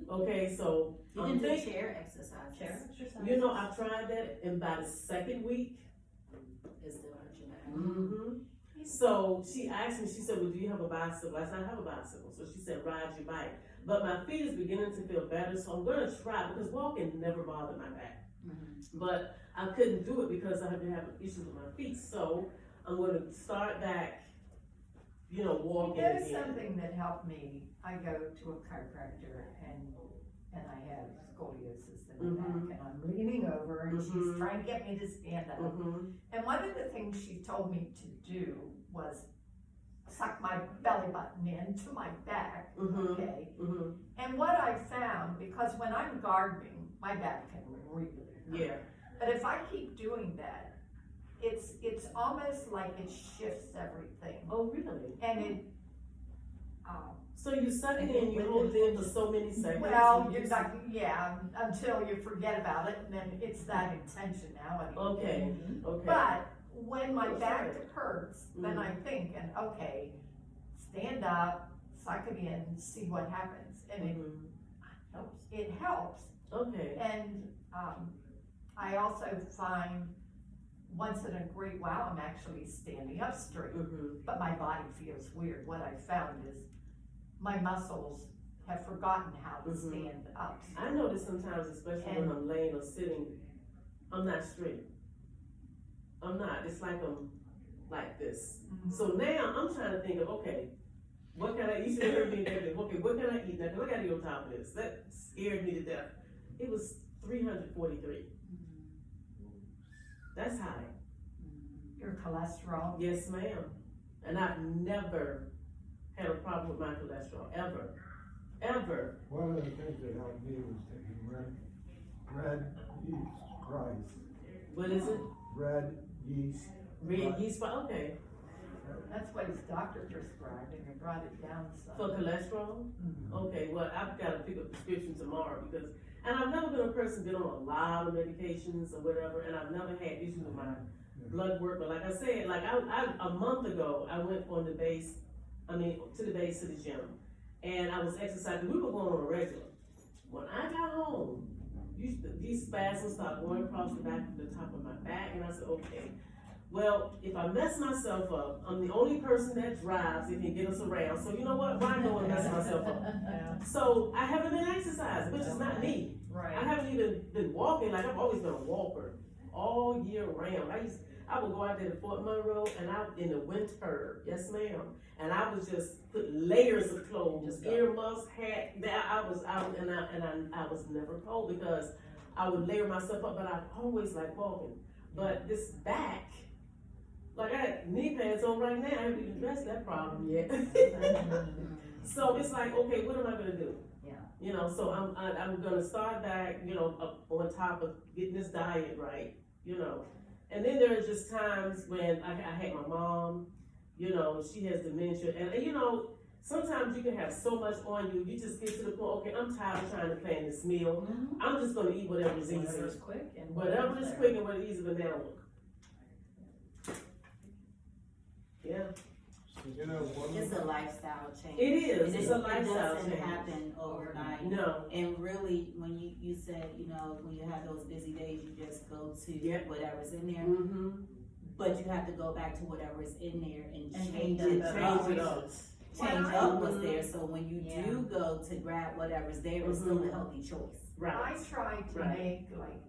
Okay, so You can do chair exercises. Chair exercise. you know, I've tried that, and by the second week, It's still hurt your back. mm-hmm. So she asked me, she said, well, do you have a bicycle? I said, I have a bicycle. So she said, ride your bike. But my feet is beginning to feel better, so I'm gonna try, because walking never bothered my back. But I couldn't do it because I have been having issues with my feet, so I'm gonna start back, you know, walking There's again. something that helped me, I go to a chiropractor and I have scoliosis in the back, and I'm leaning over and she's trying to get me to stand up. And one of the things she told me to do was suck my belly button into my back, okay? And what I found, because when I'm gardening, my back can really hurt. Yeah. But if I keep doing that, it's almost like it shifts everything. Oh, really? And it, So you suck it in, you hold it in for so many seconds? well, you're not, yeah, until you forget about it, and then it's that intentionality. Okay, okay. But when my back hurts, then I'm thinking, okay, stand up, suck it in, see what happens, and it helps. Okay. And, I also find once in a great while, I'm actually standing up straight, but my body feels weird. What I found is my muscles have forgotten how to stand up. I notice sometimes, especially when I'm laying or sitting, I'm not straight. I'm not. It's like I'm like this. So now I'm trying to think of, okay, what can I eat? You should have heard me there. Okay, what can I eat now? 'Cause I gotta eat on top of this. That scared me to death. It was 343. That's high. Your cholesterol. Yes, ma'am. And I've never had a problem with my cholesterol, ever. Ever. One of the things that helped me was taking red yeast rice, What is it? red yeast. Red yeast, okay. That's what his doctor prescribed, and he brought it down some. For cholesterol? Okay, well, I've gotta pick up a prescription tomorrow because, and I've never been a person been on a lot of medications or whatever, and I've never had issues with my blood work, but like I said, like a month ago, I went on the base, to the gym, and I was exercising, we were going on a regular. When I got home, these spasms started going across the back of the top of my back, and I said, okay, well, if I mess myself up, I'm the only person that drives and can get us around, so you know what, why go and mess myself up? So I haven't been exercising, which is not me. Right. I haven't even been walking, like I've always been a walker, all year round. I would go out there to Fort Monroe and out in the winter, yes ma'am, and I would just put layers of clothes, earmuffs, hat, I was out and I was never cold because I would layer myself up, but I always like walking. But this back, like I had knee pads on right now, I haven't even addressed that problem yet. So it's like, okay, what am I gonna do? Yeah. You know, so I'm gonna start back, up on top of getting this diet right, And then there are just times when I had my mom, she has dementia, and sometimes you can have so much on you, you just get to the point, okay, I'm tired of trying to plan this meal. I'm just gonna eat whatever is easy. Whatever's quick and Whatever is quick and whatever is easy, but now look. Yeah. It's a lifestyle change. It is, And it's a lifestyle It doesn't change. happen overnight. No. And really, when you said, when you have those busy days, you just go to Yep. whatever's in there. Mm-hmm. But you have to go back to whatever's in there and change change it up. Change it up. Change Well, up what's there, so when you do go to grab whatever's there, it's still a healthy choice. Right. I try to Right. make like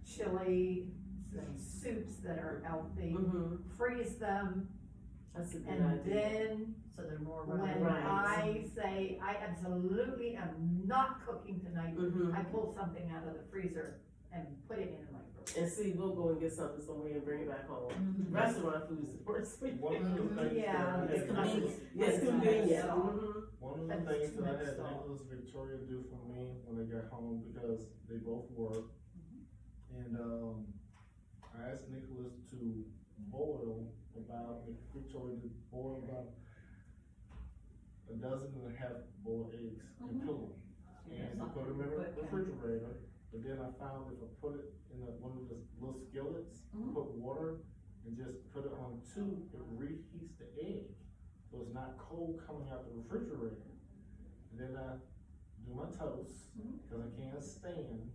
chili and soups that are healthy, Mm-hmm. freeze them, That's a good and idea. then so they're more when Right. I say I absolutely am not cooking tonight, Mm-hmm. I pull something out of the freezer and put it in the microwave. And see, we'll go and get something somewhere and bring it back home. Mhm. Restaurant food is the worst food. One of the things Yeah, that It's it's convenient. nice. Yes, convenient. So- Mm-hmm. one of the That's things too that I much had salt. Nicholas and Victoria do for me when they got home, because they both work, and I asked Nicholas to boil Victoria to boil about a dozen and a half boiled eggs and peel them. And put them in the refrigerator, but then I found if I put it in one of those little skillets, put water, and just put it on 2, it reheats the egg. So it's not cold coming out the refrigerator. And then I do my toast, because I can't stand.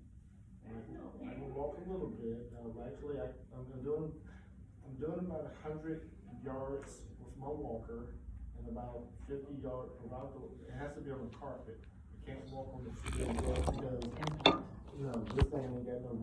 I can walk a little bit. Actually, I'm doing about 100 yards with my walker, and about 50 yards, it has to be on the carpet. I can't walk on the field because, this thing ain't got no